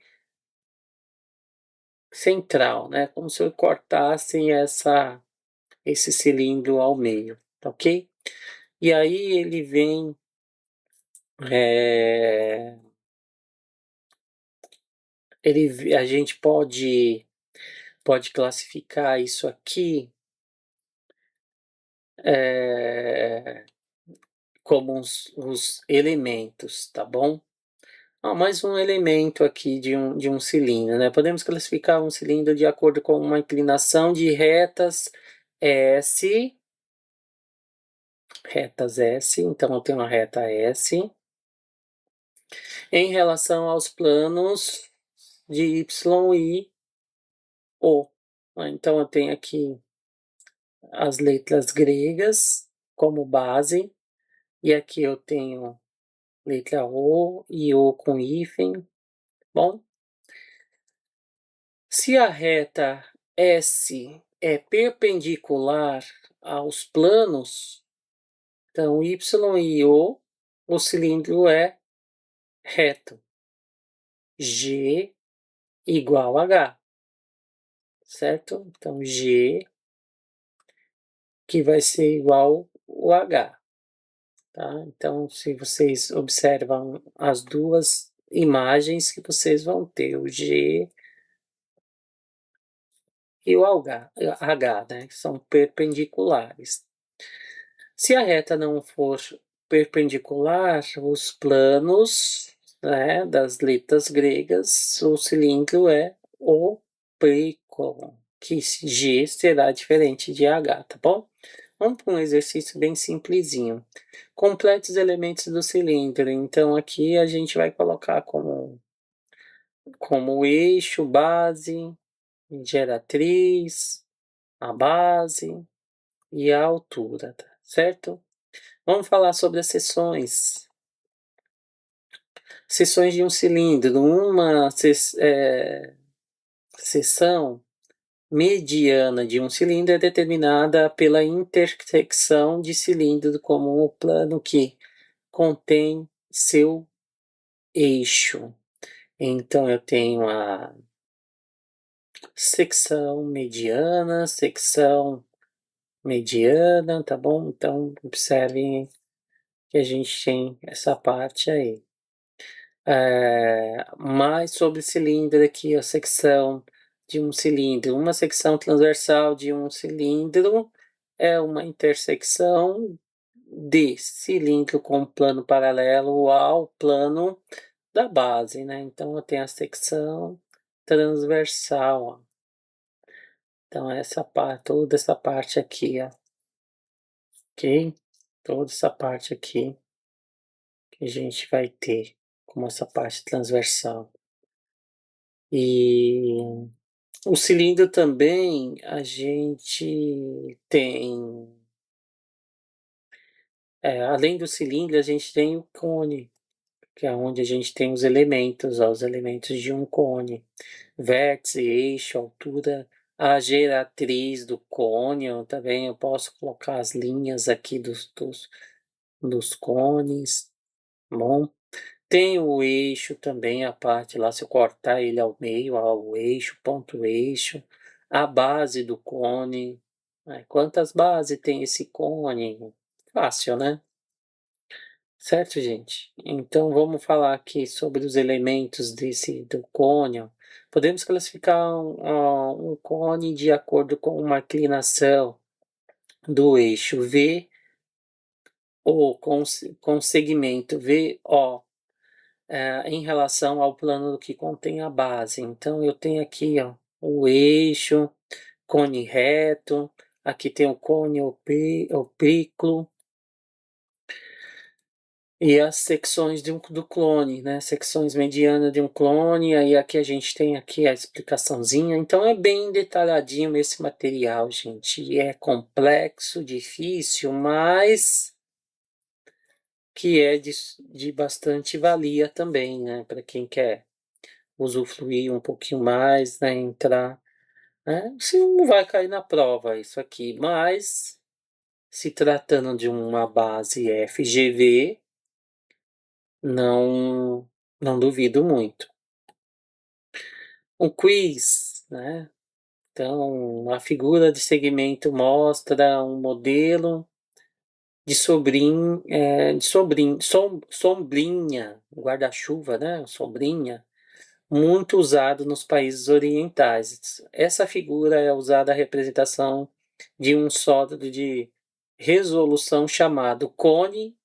Speaker 1: central, né? Como se eu cortasse esse cilindro ao meio, tá ok? E aí ele vem. A gente pode classificar isso aqui como os elementos, tá bom? Mais um elemento aqui de um cilindro, né? Podemos classificar um cilindro de acordo com uma inclinação de retas S, então eu tenho uma reta S, em relação aos planos de Y e O. Então eu tenho aqui as letras gregas como base, e aqui eu tenho letra O e O com hífen. Bom, se a reta S é perpendicular aos planos, então Y e o cilindro é reto. G igual a H, certo? Então G que vai ser igual ao H. Tá? Então, se vocês observam as duas imagens que vocês vão ter, o G e o H, né, que são perpendiculares. Se a reta não for perpendicular, os planos, né, das letras gregas, o cilindro é oblíquo, que G será diferente de H, tá bom? Vamos para um exercício bem simplesinho. Complete os elementos do cilindro. Então, aqui a gente vai colocar como eixo, base, geratriz, a base e a altura, tá certo? Vamos falar sobre as seções. Seções de um cilindro. Uma seção mediana de um cilindro é determinada pela intersecção de cilindro como o plano que contém seu eixo. Então, eu tenho a secção mediana, tá bom? Então, observem que a gente tem essa parte aí. Mais sobre cilindro aqui, a secção de um cilindro. Uma secção transversal de um cilindro é uma intersecção de cilindro com plano paralelo ao plano da base, né? Então eu tenho a secção transversal, ó. Então essa parte, toda essa parte aqui, ó, ok? Toda essa parte aqui que a gente vai ter como essa parte transversal. E o cilindro também a gente tem, além do cilindro, a gente tem o cone, que é onde a gente tem os elementos, ó, os elementos de um cone. Vértice, eixo, altura, a geratriz do cone, também eu posso colocar as linhas aqui dos cones, tá bom? Tem o eixo também, a parte lá, se eu cortar ele ao meio, ó, o eixo, ponto eixo, a base do cone, né? Quantas bases tem esse cone? Fácil, né? Certo, gente? Então vamos falar aqui sobre os elementos do cone, ó. Podemos classificar um cone de acordo com uma inclinação do eixo V ou com segmento VO, em relação ao plano que contém a base. Então eu tenho aqui, ó, o eixo, cone reto, aqui tem o cone oblíquo, e as secções do clone, né? Secções medianas de um clone, aí aqui a gente tem aqui a explicaçãozinha. Então é bem detalhadinho esse material, gente. E é complexo, difícil, mas que é de bastante valia também, né? Para quem quer usufruir um pouquinho mais, né? Entrar, né? Você não vai cair na prova isso aqui, mas se tratando de uma base FGV, não, não duvido muito. Um quiz, né? Então, a figura de segmento mostra um modelo de sombrinha, guarda-chuva, né? Sombrinha, muito usado nos países orientais. Essa figura é usada a representação de um sólido de resolução chamado cone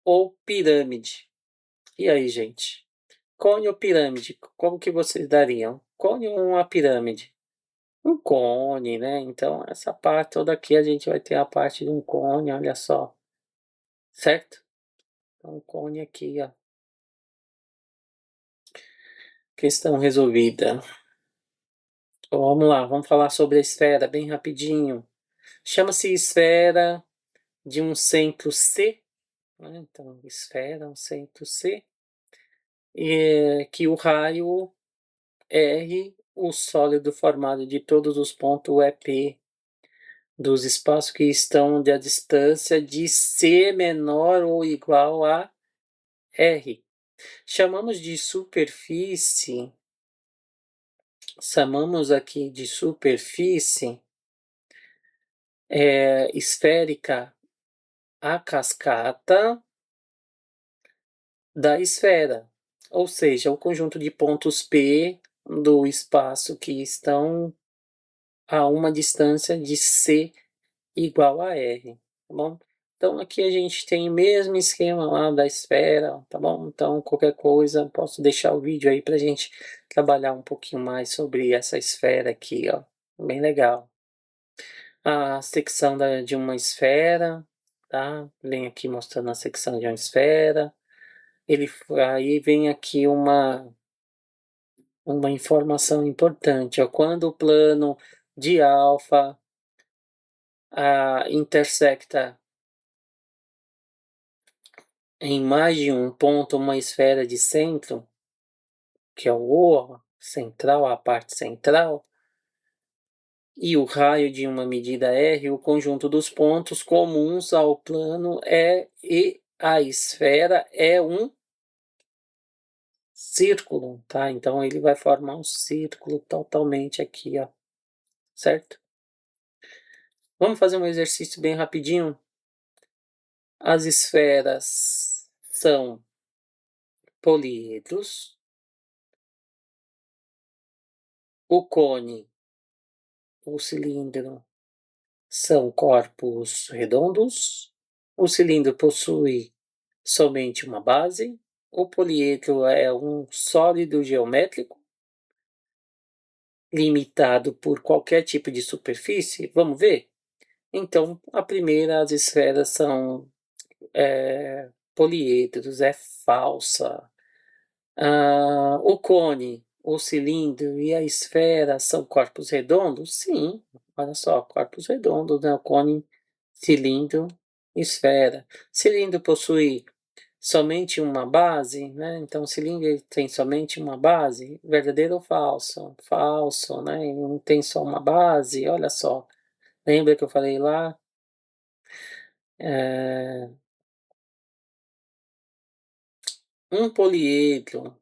Speaker 1: ou pirâmide. E aí, gente? Cone ou pirâmide? Como que vocês dariam? Cone ou uma pirâmide? Um cone, né? Então, essa parte toda aqui a gente vai ter a parte de um cone, olha só. Certo? Então, um cone aqui, ó. Questão resolvida. Então, vamos lá, vamos falar sobre a esfera bem rapidinho. Chama-se esfera de um centro C, né? Então, esfera, um centro C, e que o raio R, o sólido formado de todos os pontos é P dos espaços que estão de a distância de C menor ou igual a R. Chamamos aqui de superfície esférica a cascata da esfera, ou seja, o conjunto de pontos P do espaço que estão a uma distância de C igual a R, tá bom? Então aqui a gente tem o mesmo esquema lá da esfera, tá bom? Então qualquer coisa, posso deixar o vídeo aí pra gente trabalhar um pouquinho mais sobre essa esfera aqui, ó. Bem legal. A secção de uma esfera, tá? Vem aqui mostrando a secção de uma esfera. Aí vem aqui uma informação importante, ó. Quando o plano de alfa intersecta em mais de um ponto uma esfera de centro, que é o O central, a parte central, e o raio de uma medida R, o conjunto dos pontos comuns ao plano e a esfera é um círculo, tá? Então ele vai formar um círculo totalmente aqui, ó, certo? Vamos fazer um exercício bem rapidinho. As esferas são poliedros. O cone o cilindro são corpos redondos, o cilindro possui somente uma base, o poliedro é um sólido geométrico, limitado por qualquer tipo de superfície? Vamos ver? Então, a primeira, as esferas são poliedros, é falsa. O cone, o cilindro e a esfera são corpos redondos? Sim, olha só, corpos redondos, né? O cone, cilindro, esfera. Cilindro possui somente uma base, né? Então, o cilindro tem somente uma base, verdadeiro ou falso? Falso, né? Ele não tem só uma base, olha só. Lembra que eu falei lá? É, um poliedro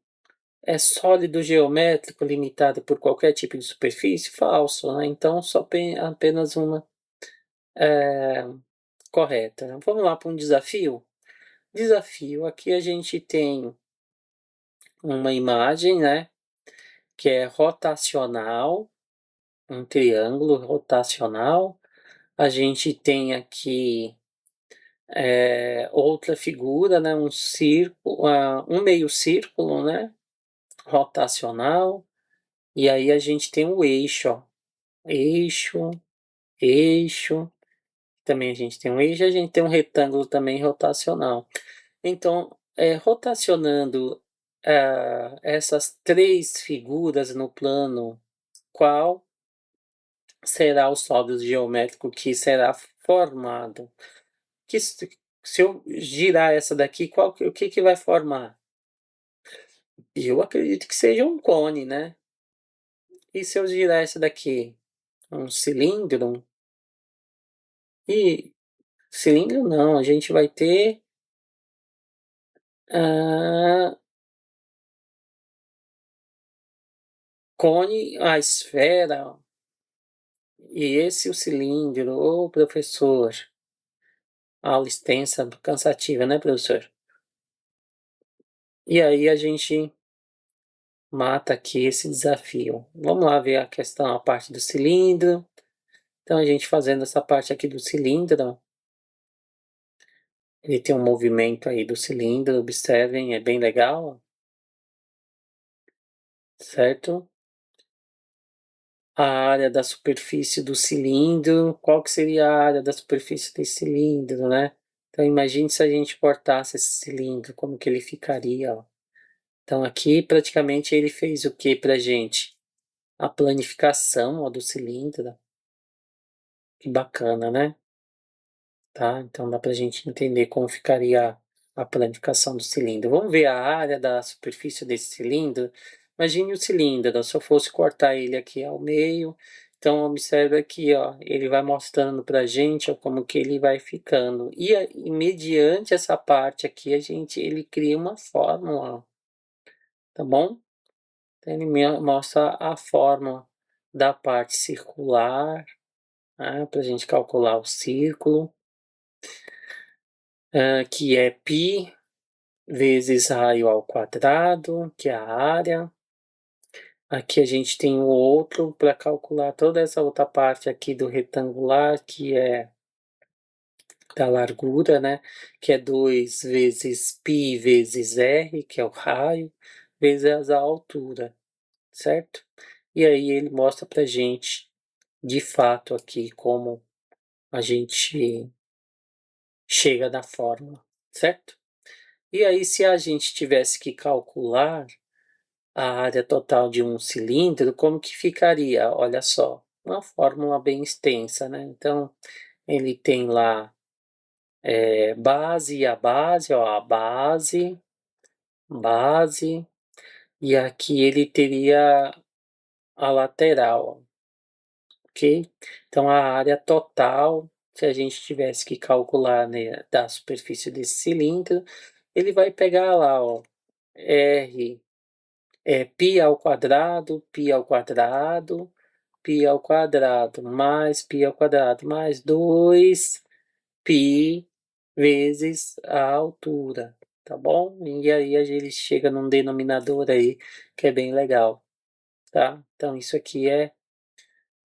Speaker 1: é sólido geométrico limitado por qualquer tipo de superfície? Falso, né? Então, só apenas uma é, correta. Né? Vamos lá para um desafio? Desafio, aqui a gente tem uma imagem, né? Que é rotacional, um triângulo rotacional. A gente tem aqui outra figura, né? Um círculo, um meio círculo, né? Rotacional. E aí a gente tem o eixo, ó. Eixo, eixo. Também a gente tem um eixo, a gente tem um retângulo também rotacional. Então, rotacionando essas três figuras no plano, qual será o sólido geométrico que será formado? Que, se eu girar essa daqui, o que vai formar? Eu acredito que seja um cone, né? E se eu girar essa daqui? Um cilindro? E cilindro não, a gente vai ter ah, cone, a esfera, e esse o cilindro. Ô, professor, aula extensa, cansativa, né, professor? E aí a gente mata aqui esse desafio. Vamos lá ver a questão, a parte do cilindro. Então, a gente fazendo essa parte aqui do cilindro, ele tem um movimento aí do cilindro, observem, é bem legal, certo? A área da superfície do cilindro, qual que seria a área da superfície desse cilindro, né? Então, imagine se a gente cortasse esse cilindro, como que ele ficaria, ó. Então, aqui, praticamente, ele fez o que pra gente? A planificação, ó, do cilindro. Que bacana, né? Tá? Então dá para a gente entender como ficaria a planificação do cilindro. Vamos ver a área da superfície desse cilindro. Imagine o cilindro, se eu fosse cortar ele aqui ao meio, então observe aqui, ó, ele vai mostrando para a gente ó, como que ele vai ficando. E mediante essa parte aqui, ele cria uma fórmula, tá bom? Então ele mostra a fórmula da parte circular, né, para a gente calcular o círculo. Que é π vezes raio ao quadrado, que é a área. Aqui a gente tem o outro para calcular toda essa outra parte aqui do retangular, que é da largura, né? Que é 2 vezes π vezes r, que é o raio, vezes a altura, certo? E aí ele mostra para gente, de fato, aqui como a gente chega na fórmula, certo? E aí, se a gente tivesse que calcular a área total de um cilindro, como que ficaria? Olha só, uma fórmula bem extensa, né? Então, ele tem lá base e a base, ó, a base, base, e aqui ele teria a lateral, ok? Então, a área total, se a gente tivesse que calcular, né, da superfície desse cilindro, ele vai pegar lá, ó, R π ao quadrado, π ao quadrado, π ao quadrado, mais π ao quadrado, mais 2π vezes a altura, tá bom? E aí a gente chega num denominador aí que é bem legal, tá? Então isso aqui é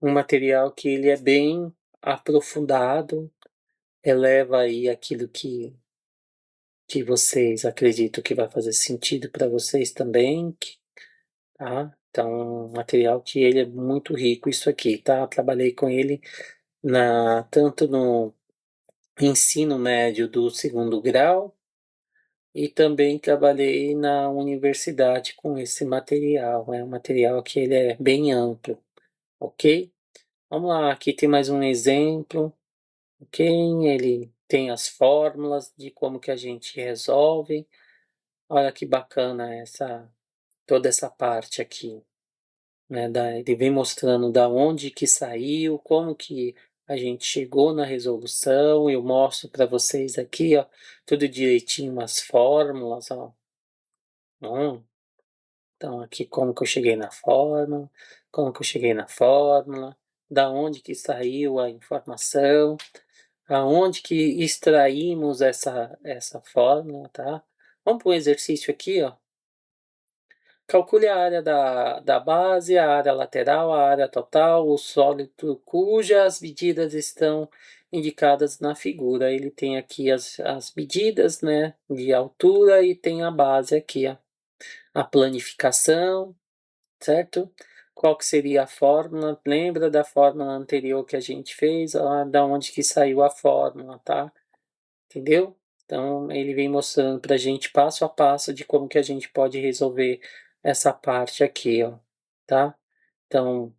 Speaker 1: um material que ele é bem aprofundado, eleva aí aquilo que vocês acreditam que vai fazer sentido para vocês também, tá? Então, um material que ele é muito rico isso aqui, tá? Trabalhei com ele tanto no ensino médio do segundo grau e também trabalhei na universidade com esse material. É um material que ele é bem amplo, ok? Vamos lá, aqui tem mais um exemplo, ok? Ele tem as fórmulas de como que a gente resolve. Olha que bacana toda essa parte aqui, né? Ele vem mostrando da onde que saiu, como que a gente chegou na resolução. Eu mostro para vocês aqui, ó, tudo direitinho, as fórmulas, ó. Então, aqui como que eu cheguei na fórmula, como que eu cheguei na fórmula, da onde que saiu a informação, aonde que extraímos essa fórmula, tá? Vamos para um exercício aqui, ó. Calcule a área da base, a área lateral, a área total, o sólido cujas medidas estão indicadas na figura. Ele tem aqui as medidas, né, de altura e tem a base aqui, ó. A planificação, certo? Qual que seria a fórmula? Lembra da fórmula anterior que a gente fez? Da onde que saiu a fórmula, tá? Entendeu? Então, ele vem mostrando para a gente passo a passo de como que a gente pode resolver essa parte aqui, ó, tá? Então,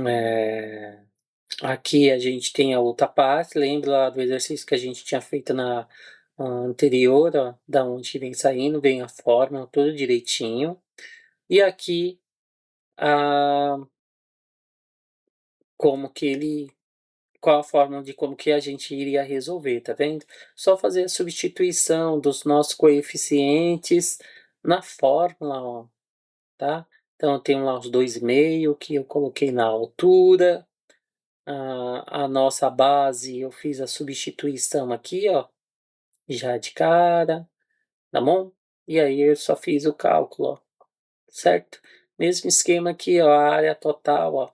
Speaker 1: é, aqui a gente tem a outra parte, lembra lá do exercício que a gente tinha feito na anterior, ó, da onde vem saindo, vem a fórmula, tudo direitinho. E aqui, a, como que ele qual a forma de como que a gente iria resolver, tá vendo? Só fazer a substituição dos nossos coeficientes na fórmula, ó, tá? Então eu tenho lá os 2,5 que eu coloquei na altura, a nossa base eu fiz a substituição aqui, ó, já de cara, tá bom? E aí eu só fiz o cálculo, ó, certo? Mesmo esquema aqui, ó, a área total, ó.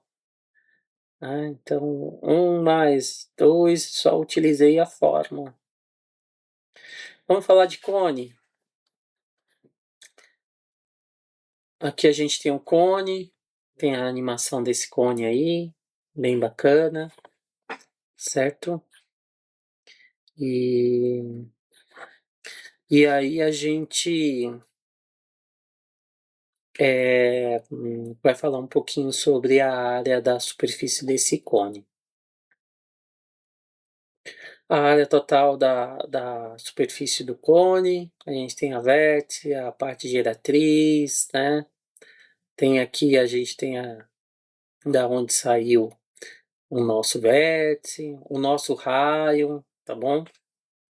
Speaker 1: Então, 1 mais 2, só utilizei a fórmula. Vamos falar de cone. Aqui a gente tem um cone, tem a animação desse cone aí, bem bacana, certo? E, e aí a gente vai falar um pouquinho sobre a área da superfície desse cone. A área total da superfície do cone, a gente tem a vértice, a parte geratriz, né? Tem aqui, a gente tem da onde saiu o nosso vértice, o nosso raio, tá bom?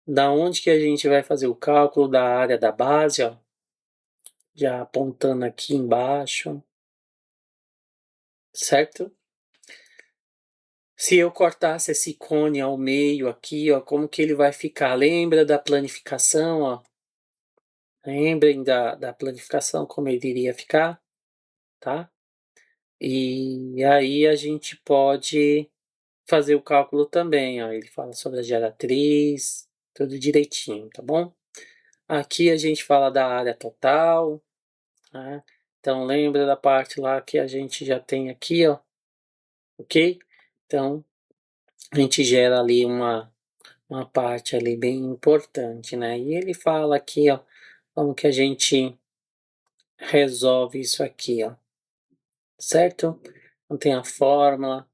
Speaker 1: Da onde que a gente vai fazer o cálculo da área da base, ó, já apontando aqui embaixo, certo? Se eu cortasse esse cone ao meio aqui, ó, como que ele vai ficar? Lembra da planificação, ó? Lembrem da planificação, como ele iria ficar, tá? E aí a gente pode fazer o cálculo também, ó. Ele fala sobre a geratriz, tudo direitinho, tá bom? Aqui a gente fala da área total, né? Então lembra da parte lá que a gente já tem aqui, ó, ok? Então a gente gera ali uma parte ali bem importante, né? E ele fala aqui, ó, como que a gente resolve isso aqui, ó, certo? Então tem a fórmula,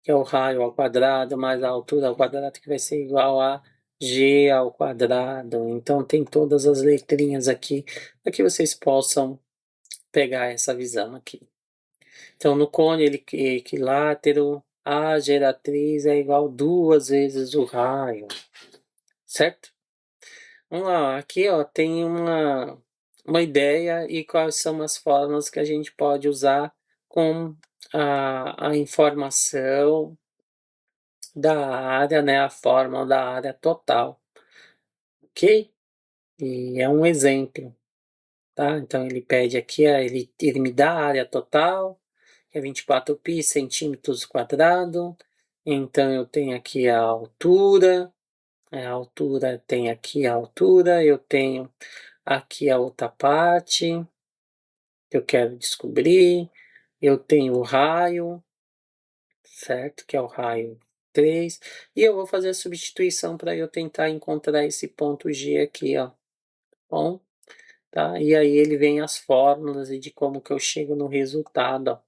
Speaker 1: que é o raio ao quadrado mais a altura ao quadrado, que vai ser igual a g ao quadrado. Então tem todas as letrinhas aqui para que vocês possam pegar essa visão aqui. Então no cone equilátero, a geratriz é igual 2 vezes o raio, certo? Vamos lá, aqui ó, tem uma ideia e quais são as formas que a gente pode usar com a informação da área, né, a fórmula da área total, ok? E é um exemplo, tá? Então ele pede aqui, ele me dá a área total que é 24π centímetros quadrados. Então, eu tenho aqui a altura, tem aqui a altura, eu tenho aqui a outra parte que eu quero descobrir, eu tenho o raio, certo? Que é o raio 3, e eu vou fazer a substituição para eu tentar encontrar esse ponto G aqui, ó. Bom, tá? E aí ele vem as fórmulas e de como que eu chego no resultado, ó.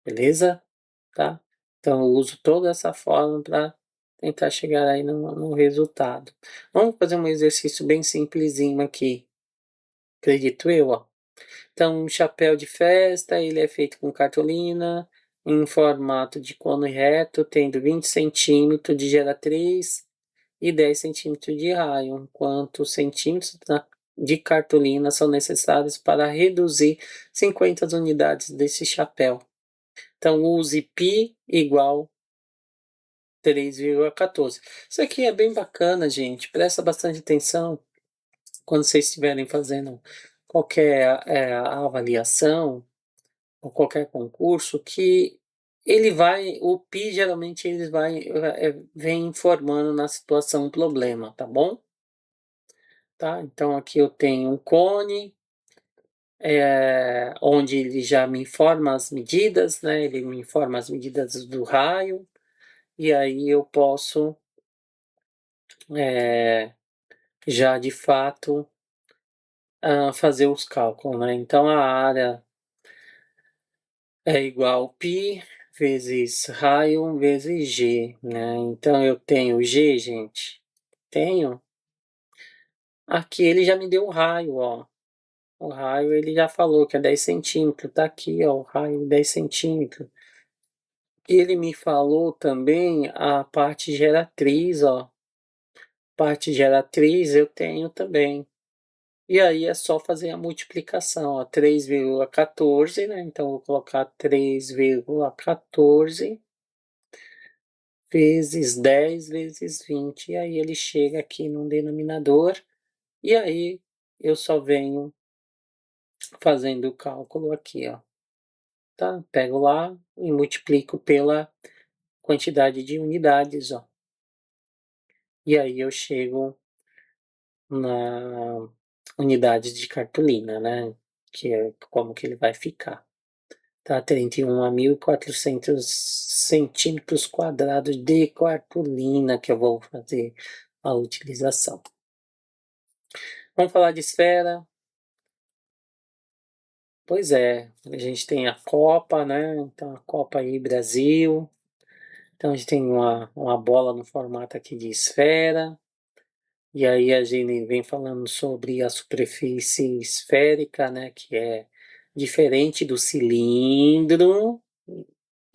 Speaker 1: Beleza? Tá? Então eu uso toda essa fórmula para tentar chegar aí no resultado. Vamos fazer um exercício bem simplesinho aqui, acredito eu, ó. Então, um chapéu de festa, ele é feito com cartolina, em formato de cone reto, tendo 20 centímetros de geratriz e 10 centímetros de raio, quantos centímetros de cartolina são necessários para reduzir 50 unidades desse chapéu. Então, use π igual 3,14. Isso aqui é bem bacana, gente. Presta bastante atenção quando vocês estiverem fazendo qualquer avaliação ou qualquer concurso, que o PI geralmente vem informando na situação um problema, tá bom? Tá? Então aqui eu tenho um cone, onde ele já me informa as medidas, né? Ele me informa as medidas do raio, e aí eu posso já de fato fazer os cálculos, né? Então a área é igual π vezes raio vezes G, né? Então eu tenho G, gente. Tenho. Aqui ele já me deu o raio, ó. O raio ele já falou que é 10 centímetros. Tá aqui, ó, o raio 10 centímetros. Ele me falou também a parte geratriz, ó. Parte geratriz eu tenho também. E aí é só fazer a multiplicação, ó. 3,14, né? Então eu vou colocar 3,14 vezes 10 vezes 20, e aí ele chega aqui no denominador, e aí eu só venho fazendo o cálculo aqui, ó, tá? Pego lá e multiplico pela quantidade de unidades, ó. E aí eu chego na unidade de cartolina, né? Que é como que ele vai ficar. Tá? 31.400 centímetros quadrados de cartolina que eu vou fazer a utilização. Vamos falar de esfera. Pois é, a gente tem a Copa, né? Então a Copa aí, Brasil. Então a gente tem uma bola no formato aqui de esfera. E aí a gente vem falando sobre a superfície esférica, né? Que é diferente do cilindro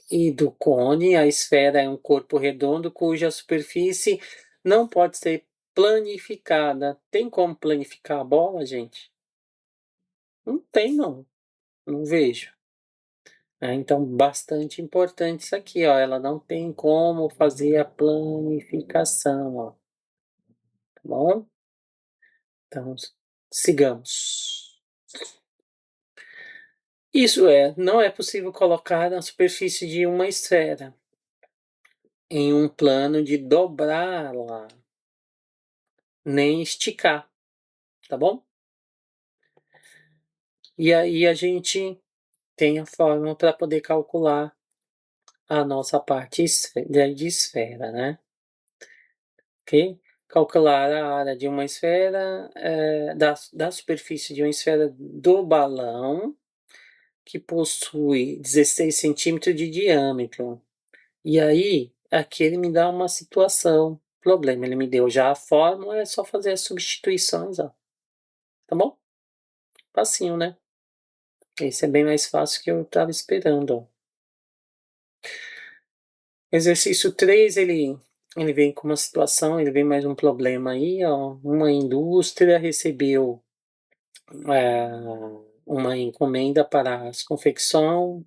Speaker 1: e do cone. A esfera é um corpo redondo cuja superfície não pode ser planificada. Tem como planificar a bola, gente? Não tem, não. Não vejo. Então, bastante importante isso aqui, ó. Ela não tem como fazer a planificação, ó. Tá bom? Então, sigamos. Isso não é possível colocar na superfície de uma esfera em um plano de dobrá-la, nem esticar, tá bom? E aí a gente tem a fórmula para poder calcular a nossa parte de esfera, né? Ok? Calcular a área de uma esfera, da superfície de uma esfera do balão, que possui 16 centímetros de diâmetro. E aí, aqui ele me dá uma situação, problema. Ele me deu já a fórmula, é só fazer as substituições, ó. Tá bom? Facinho, né? Esse é bem mais fácil que eu estava esperando, ó. Exercício 3, ele vem com uma situação, ele vem mais um problema aí, ó. Uma indústria recebeu uma encomenda para a confecção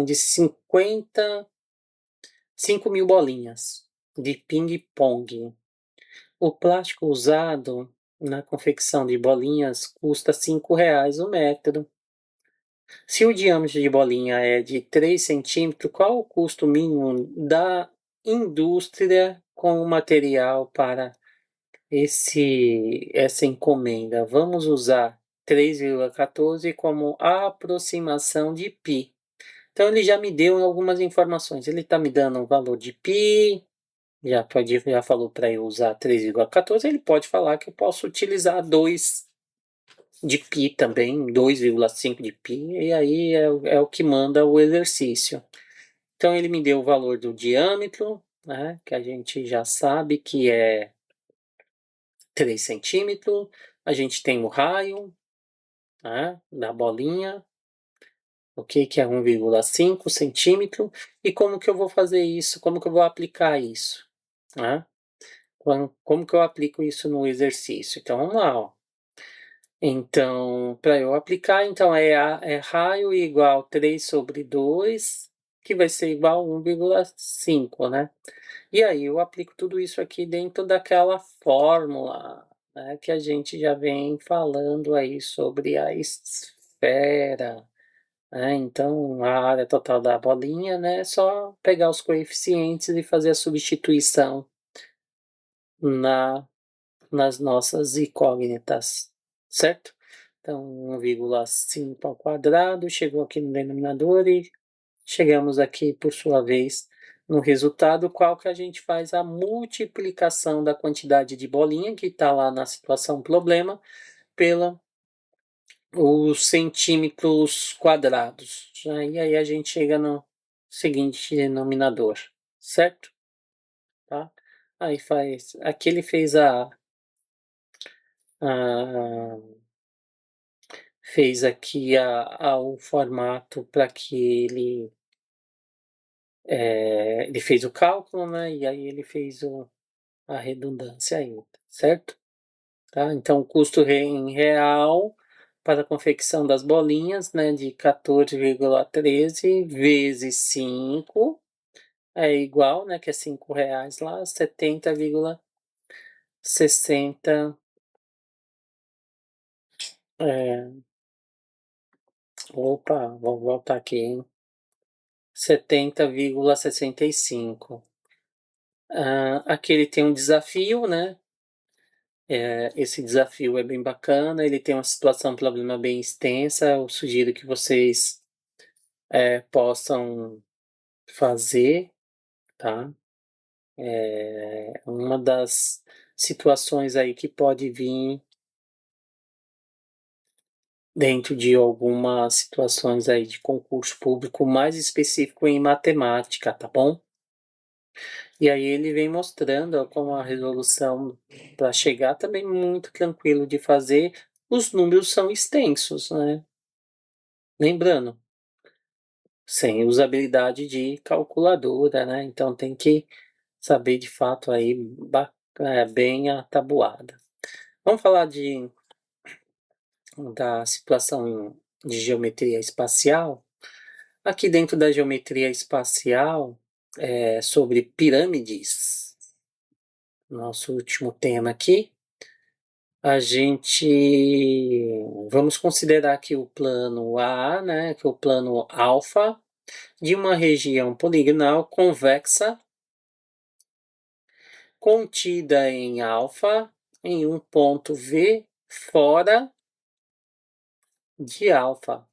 Speaker 1: de 5.000 bolinhas de ping-pong. O plástico usado na confecção de bolinhas custa R$ 5 o metro. Se o diâmetro de bolinha é de 3 centímetros, qual o custo mínimo da indústria com o material para essa encomenda? Vamos usar 3,14 como aproximação de π. Então ele já me deu algumas informações. Ele está me dando um valor de π, já falou para eu usar 3,14. Ele pode falar que eu posso utilizar 2 de π também, 2,5 de π, e aí é o que manda o exercício. Então ele me deu o valor do diâmetro, né, que a gente já sabe que é 3 centímetros. A gente tem o raio, né, da bolinha, ok, que é 1,5 centímetro. E como que eu vou fazer isso? Como que eu vou aplicar isso? Né? Como que eu aplico isso no exercício? Então vamos lá, ó. Então, para eu aplicar, então é raio igual 3 sobre 2, que vai ser igual a 1,5, né? E aí eu aplico tudo isso aqui dentro daquela fórmula, né, que a gente já vem falando aí sobre a esfera, né? Então, a área total da bolinha, né, é só pegar os coeficientes e fazer a substituição nas nossas incógnitas, certo? Então, 1,5 ao quadrado, chegou aqui no denominador e chegamos aqui, por sua vez, no resultado, qual que a gente faz a multiplicação da quantidade de bolinha, que está lá na situação problema, pela os centímetros quadrados, né? E aí a gente chega no seguinte denominador, certo? Tá? Aí faz, aqui ele fez a fez aqui o formato para que ele fez o cálculo, né? E aí ele fez a redundância ainda, certo? Tá? Então, o custo em real para a confecção das bolinhas, né, de 14,13 vezes 5 é igual, né, que é R$ 5 lá, 70,60. É, opa, vou voltar aqui, hein? 70,65. Aqui ele tem um desafio, né? Esse desafio é bem bacana, ele tem uma situação, um problema bem extensa. Eu sugiro que vocês possam fazer, tá? Uma das situações aí que pode vir dentro de algumas situações aí de concurso público mais específico em matemática, tá bom? E aí ele vem mostrando ó, como a resolução para chegar também muito tranquilo de fazer. Os números são extensos, né? Lembrando, sem usabilidade de calculadora, né? Então tem que saber de fato aí bem a tabuada. Vamos falar da situação de geometria espacial. Aqui dentro da geometria espacial, sobre pirâmides, nosso último tema aqui, a gente vamos considerar aqui o plano A, né, que é o plano alfa, de uma região poligonal convexa contida em alfa em um ponto V fora de alfa.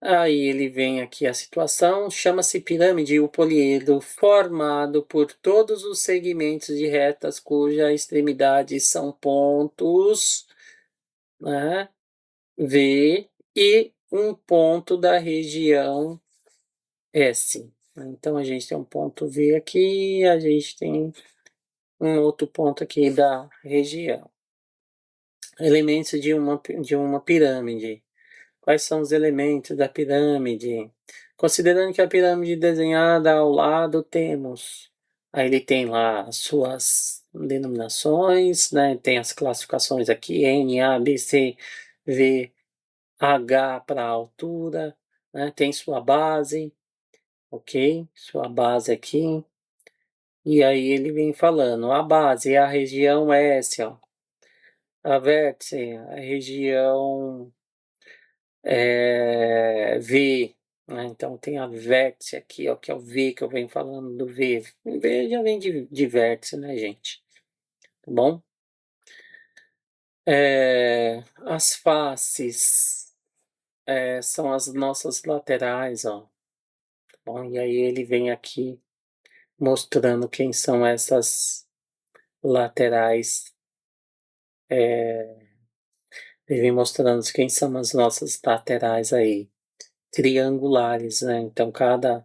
Speaker 1: Aí ele vem aqui a situação, chama-se pirâmide o poliedro formado por todos os segmentos de retas cuja extremidade são pontos, né, V e um ponto da região S. Então a gente tem um ponto V aqui, a gente tem um outro ponto aqui da região. Elementos de uma pirâmide. Quais são os elementos da pirâmide? Considerando que a pirâmide desenhada ao lado temos, aí ele tem lá as suas denominações, né? Tem as classificações aqui, N, A, B, C, V, H para altura, né? Tem sua base, ok? Sua base aqui. E aí ele vem falando, a base é a região S, ó. A vértice, a região V, né? Então tem a vértice aqui, ó, que é o V que eu venho falando do V. O V já vem de vértice, né, gente? Tá bom? As faces são as nossas laterais, ó. Tá bom? E aí ele vem aqui mostrando quem são essas laterais. Ele vem mostrando quem são as nossas laterais aí, triangulares, né? Então cada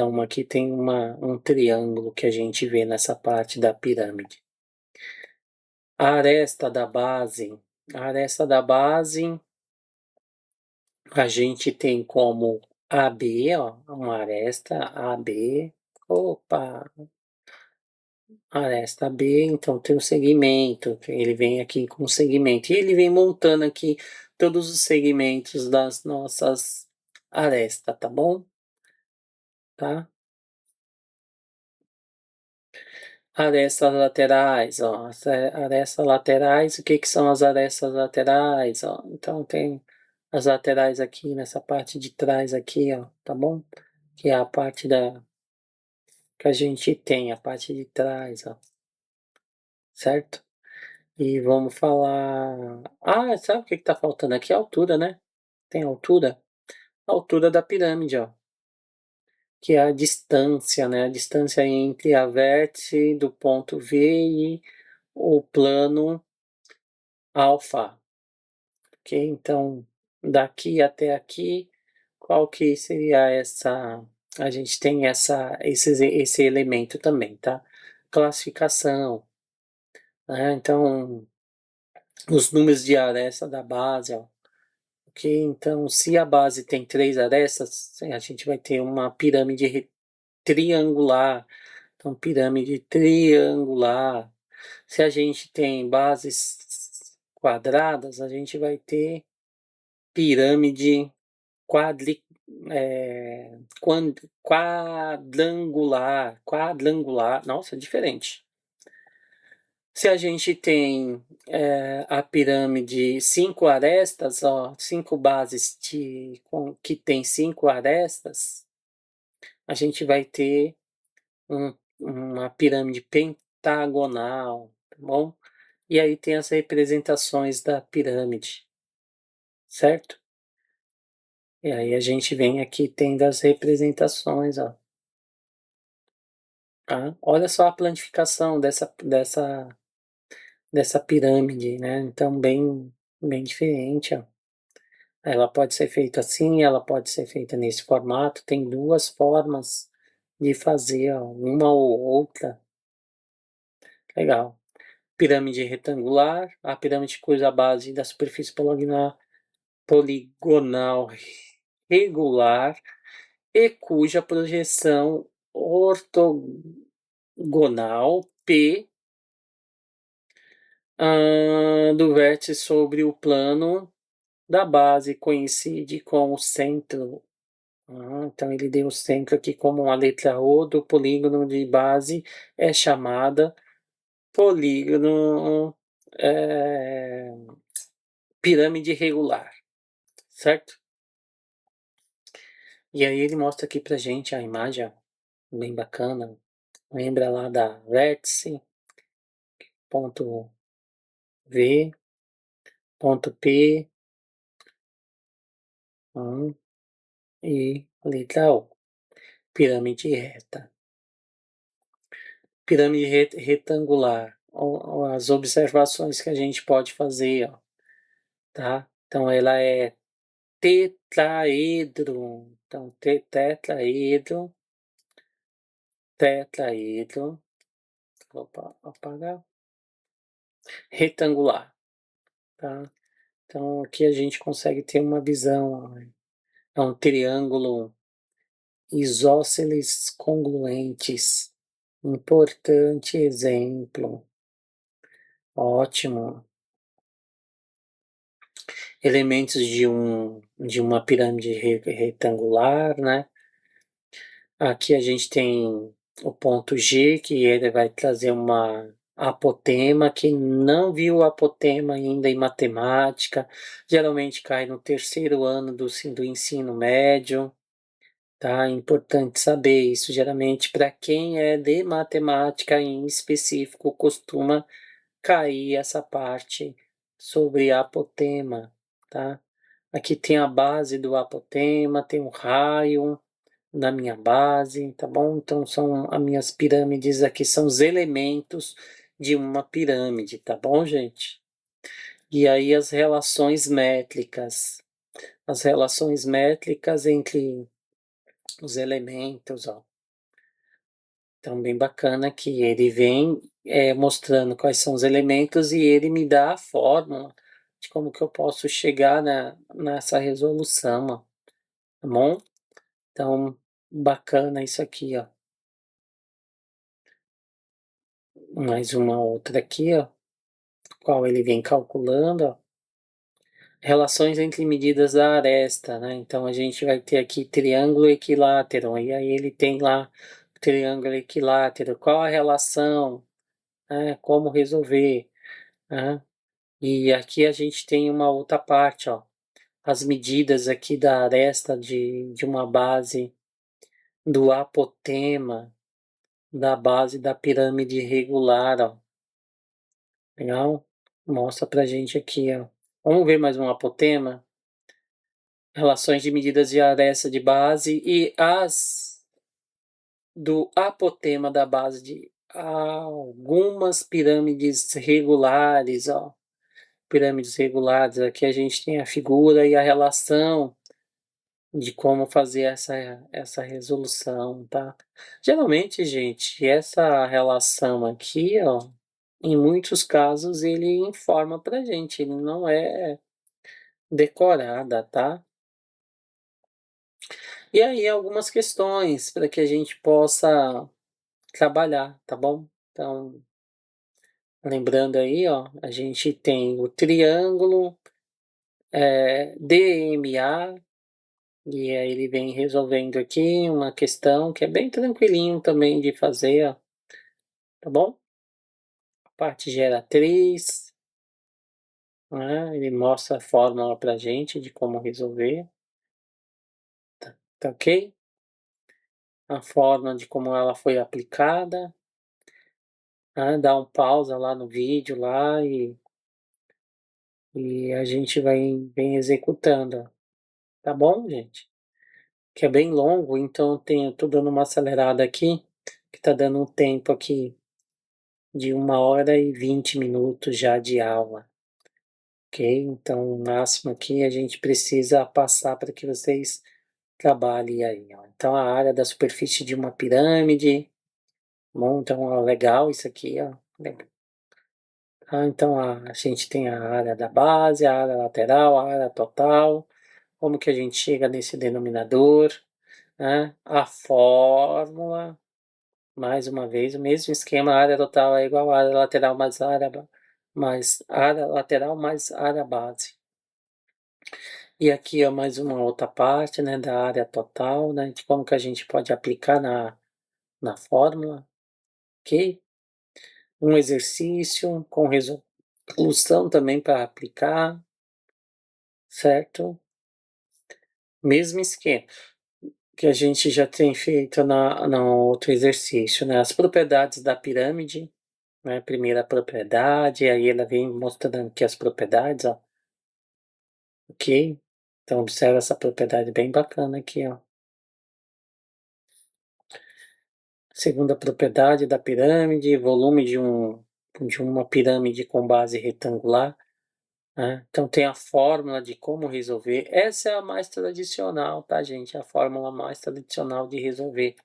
Speaker 1: uma aqui tem um triângulo que a gente vê nessa parte da pirâmide. A aresta da base, a aresta da base, a gente tem como AB, ó, uma aresta AB. Opa, aresta B, então tem o segmento, ele vem aqui com o segmento, e ele vem montando aqui todos os segmentos das nossas arestas, tá bom? Tá? Arestas laterais, ó, arestas laterais, o que que são as arestas laterais, ó? Então tem as laterais aqui nessa parte de trás aqui, ó, tá bom? Que é a parte que a gente tem, a parte de trás, ó, certo? E vamos falar. Ah, sabe o que que tá faltando aqui? A altura, né? Tem altura? A altura da pirâmide, ó. Que é a distância, né? A distância entre a vértice do ponto V e o plano alfa. Ok? Então, daqui até aqui, qual que seria essa. A gente tem esse elemento também, tá? Classificação, né? Então, os números de aresta da base, ó. Ok? Então, se a base tem 3 arestas, a gente vai ter uma pirâmide triangular. Então, pirâmide triangular. Se a gente tem bases quadradas, a gente vai ter pirâmide quadri, é, quadrangular. Nossa, é diferente. Se a gente tem a pirâmide 5 arestas, ó, 5 bases que tem 5 arestas, a gente vai ter uma pirâmide pentagonal, tá bom? E aí tem as representações da pirâmide, certo? E aí a gente vem aqui tendo as representações, ó. Tá? Olha só a planificação dessa pirâmide, né? Então, bem diferente, ó. Ela pode ser feita assim, ela pode ser feita nesse formato. Tem duas formas de fazer, ó, uma ou outra. Legal. Pirâmide retangular, a pirâmide cuja base da superfície poligonal regular e cuja projeção ortogonal P do vértice sobre o plano da base coincide com o centro. Então ele deu o centro aqui como uma letra O do polígono de base, é chamada polígono é, pirâmide regular, certo? E aí ele mostra aqui pra gente a imagem, ó, bem bacana. Lembra lá da vértice, ponto V, ponto P, e letra O. Pirâmide reta. Pirâmide retangular. As observações que a gente pode fazer, ó, tá? Então ela é tetraedro. Então tetraedro, tetraedro. Opa, apagar. Retangular, tá? Então aqui a gente consegue ter uma visão, ó, é um triângulo isósceles congruentes. Importante exemplo. Ótimo. Elementos de uma pirâmide retangular, né? Aqui a gente tem o ponto G, que ele vai trazer apotema, quem não viu apotema ainda em matemática, geralmente cai no terceiro ano do ensino médio, tá? É importante saber isso, geralmente para quem é de matemática em específico, costuma cair essa parte sobre apotema, tá? Aqui tem a base do apotema, tem um raio na minha base, tá bom? Então são as minhas pirâmides aqui, são os elementos de uma pirâmide, tá bom, gente? E aí as relações métricas. As relações métricas entre os elementos, ó. Então, bem bacana que ele vem mostrando quais são os elementos e ele me dá a fórmula de como que eu posso chegar nessa resolução, ó, tá bom? Então, bacana isso aqui, ó. Mais uma outra aqui, ó, qual ele vem calculando, ó. Relações entre medidas da aresta, né? Então, a gente vai ter aqui triângulo equilátero, e aí ele tem lá triângulo equilátero, qual a relação, né? Como resolver, né? E aqui a gente tem uma outra parte, ó, as medidas aqui da aresta de uma base do apotema, da base da pirâmide regular, ó. Legal? Mostra pra gente aqui, ó. Vamos ver mais um apotema? Relações de medidas de aresta de base e as do apotema da base de algumas pirâmides regulares, ó. Pirâmides regulares, aqui a gente tem a figura e a relação de como fazer essa resolução, tá? Geralmente, gente, essa relação aqui, ó, em muitos casos ele informa pra gente, ele não é decorada, tá? E aí algumas questões para que a gente possa trabalhar, tá bom? Então, lembrando aí, ó, a gente tem o triângulo DMA, e aí ele vem resolvendo aqui uma questão que é bem tranquilinho também de fazer, ó, tá bom? A parte geratriz, né? Ele mostra a fórmula pra gente de como resolver, tá ok? A forma de como ela foi aplicada, né? Dá um pausa lá no vídeo lá e a gente vem executando, ó. Tá bom, gente? Que é bem longo, então tô dando uma acelerada aqui, que tá dando um tempo aqui de 1 hora e 20 minutos já de aula, ok? Então, o máximo aqui a gente precisa passar para que vocês trabalhem aí, ó. Então, a área da superfície de uma pirâmide, bom, então, ó, legal isso aqui, ó. Então, a gente tem a área da base, a área lateral, a área total, como que a gente chega nesse denominador, né? A fórmula, mais uma vez, o mesmo esquema, a área total é igual a área lateral mais área lateral mais área base. E aqui é mais uma outra parte, né, da área total, né, de como que a gente pode aplicar na fórmula, ok? Um exercício com resolução também para aplicar, certo? Mesmo esquema que a gente já tem feito no outro exercício, né? As propriedades da pirâmide, né? Primeira propriedade, aí ela vem mostrando aqui as propriedades, ó. Ok? Então observa essa propriedade bem bacana aqui, ó. Segunda propriedade da pirâmide, volume de uma pirâmide com base retangular, né? Então tem a fórmula de como resolver. Essa é a mais tradicional, tá, gente? A fórmula mais tradicional de resolver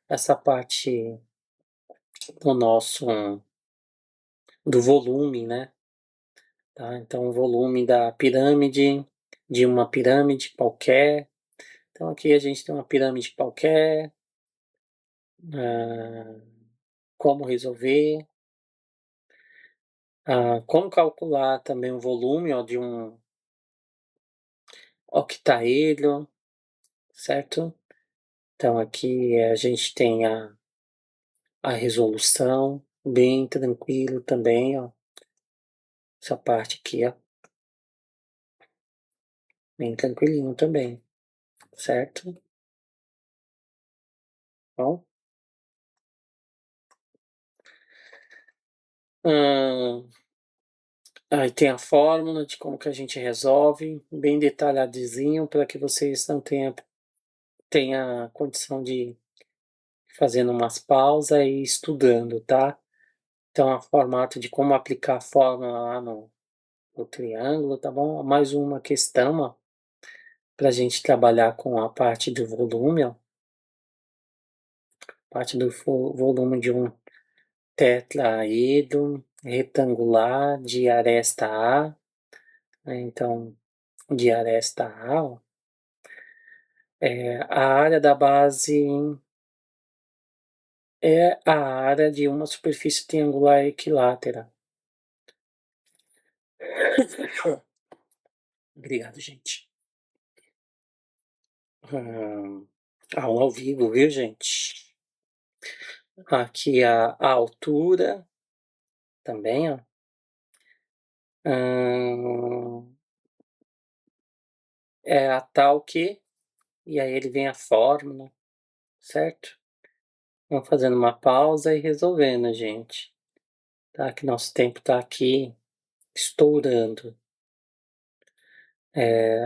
Speaker 1: essa parte do do volume, né? Tá? Então o volume da pirâmide, de uma pirâmide qualquer. Então aqui a gente tem uma pirâmide qualquer, como resolver, como calcular também o volume, ó, de um octaedro, certo? Então aqui a gente tem a resolução, bem tranquilo também, ó. Essa parte aqui, ó. Bem tranquilinho também, certo? Bom. Hum, aí tem a fórmula de como que a gente resolve, bem detalhadinho, para que vocês não tenha condição de fazendo umas pausas e estudando, tá? Então, a formato de como aplicar a fórmula lá no triângulo, tá bom? Mais uma questão, ó, para a gente trabalhar com a parte do volume, ó, parte do volume de um tetraedro retangular de aresta A, né? Então, de aresta A, ó, a área da base é a área de uma superfície triangular equilátera. Obrigado, gente. Aula ao vivo, viu, gente? Aqui a altura também, ó. É a tal que, e aí ele vem a fórmula, certo? Vamos fazendo uma pausa e resolvendo, gente. Tá? Que nosso tempo tá aqui estourando.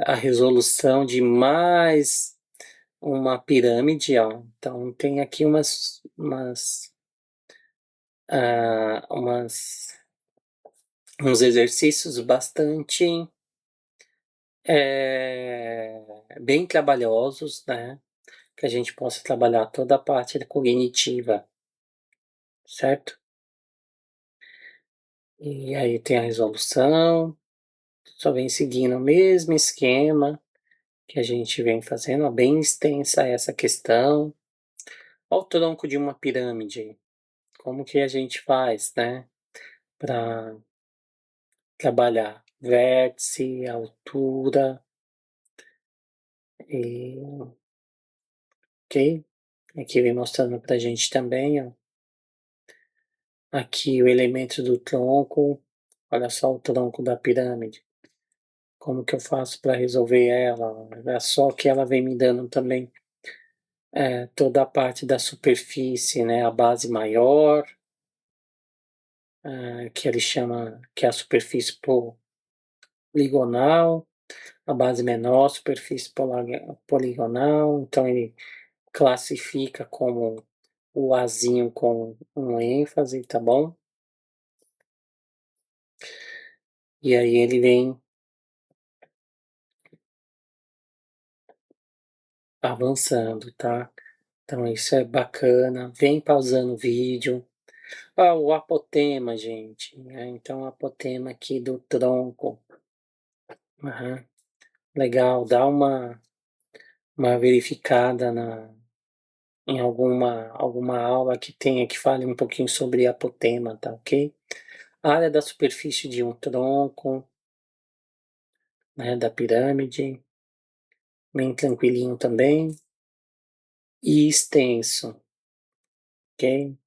Speaker 1: A resolução de mais uma pirâmide, ó. Então tem aqui uns exercícios bastante bem trabalhosos, né? Que a gente possa trabalhar toda a parte cognitiva, certo? E aí tem a resolução, só vem seguindo o mesmo esquema que a gente vem fazendo, ó, bem extensa essa questão. Olha o tronco de uma pirâmide, como que a gente faz, né? Para trabalhar vértice, altura, e, ok? Aqui vem mostrando para a gente também, ó, aqui o elemento do tronco, olha só o tronco da pirâmide. Como que eu faço para resolver ela? É só que ela vem me dando também toda a parte da superfície, né? A base maior, que ele chama, que é a superfície poligonal, a base menor, superfície poligonal, então ele classifica como o Azinho com um ênfase, tá bom? E aí ele vem avançando, tá? Então isso é bacana. Vem pausando o vídeo. O apotema, gente, né? Então o apotema aqui do tronco. Aham. Legal, dá uma verificada em alguma aula que tenha que fale um pouquinho sobre apotema, tá ok? A área da superfície de um tronco, né, da pirâmide, bem tranquilinho também, e extenso, ok?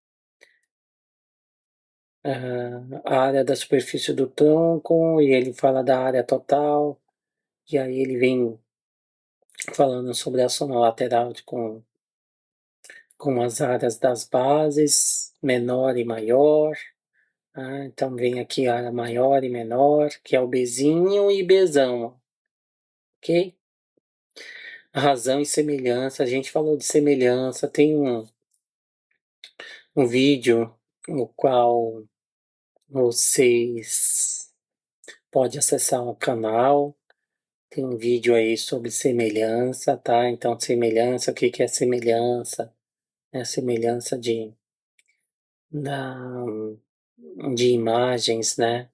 Speaker 1: A área da superfície do tronco, e ele fala da área total, e aí ele vem falando sobre a zona lateral com as áreas das bases, menor e maior. Então vem aqui a área maior e menor, que é o Bzinho e Bzão, ok? Razão e semelhança, a gente falou de semelhança, tem um vídeo no qual vocês podem acessar o canal, tem um vídeo aí sobre semelhança, tá? Então semelhança, o que que é semelhança? É a semelhança da, de imagens, né?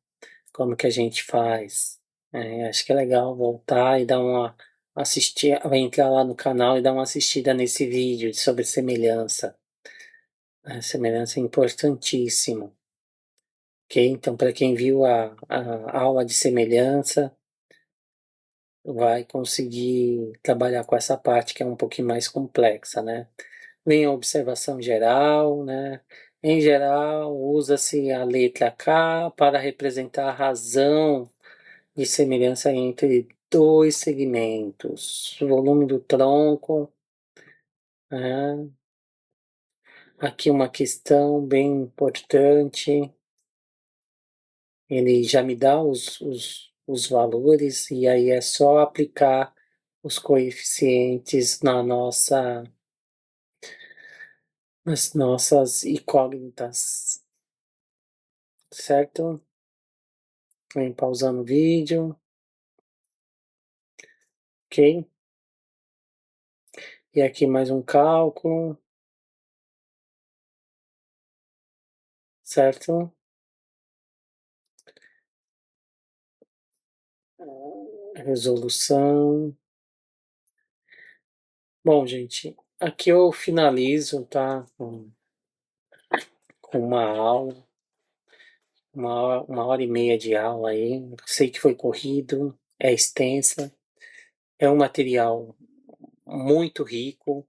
Speaker 1: Como que a gente faz. Acho que é legal voltar e dar uma assistir, vai entrar lá no canal e dar uma assistida nesse vídeo sobre semelhança. A semelhança é importantíssimo. Ok? Então, para quem viu a aula de semelhança, vai conseguir trabalhar com essa parte que é um pouquinho mais complexa, né? Vem a observação geral, né? Em geral, usa-se a letra K para representar a razão de semelhança entre dois segmentos. Volume do tronco. Né? Aqui uma questão bem importante. Ele já me dá os valores e aí é só aplicar os coeficientes nas nossas incógnitas, certo? Vem pausando o vídeo, ok? E aqui mais um cálculo, certo? Resolução. Bom, gente, aqui eu finalizo, tá? Com uma aula, uma hora e meia de aula aí. Sei que foi corrido, é extensa, é um material muito rico.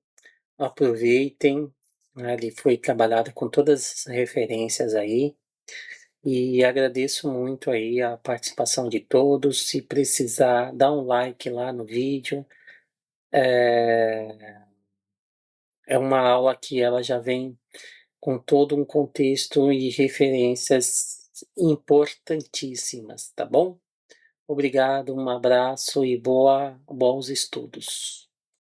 Speaker 1: Aproveitem, né? Ele foi trabalhado com todas as referências aí. E agradeço muito aí a participação de todos. Se precisar, dá um like lá no vídeo. É uma aula que ela já vem com todo um contexto e referências importantíssimas, tá bom? Obrigado, um abraço e bons estudos.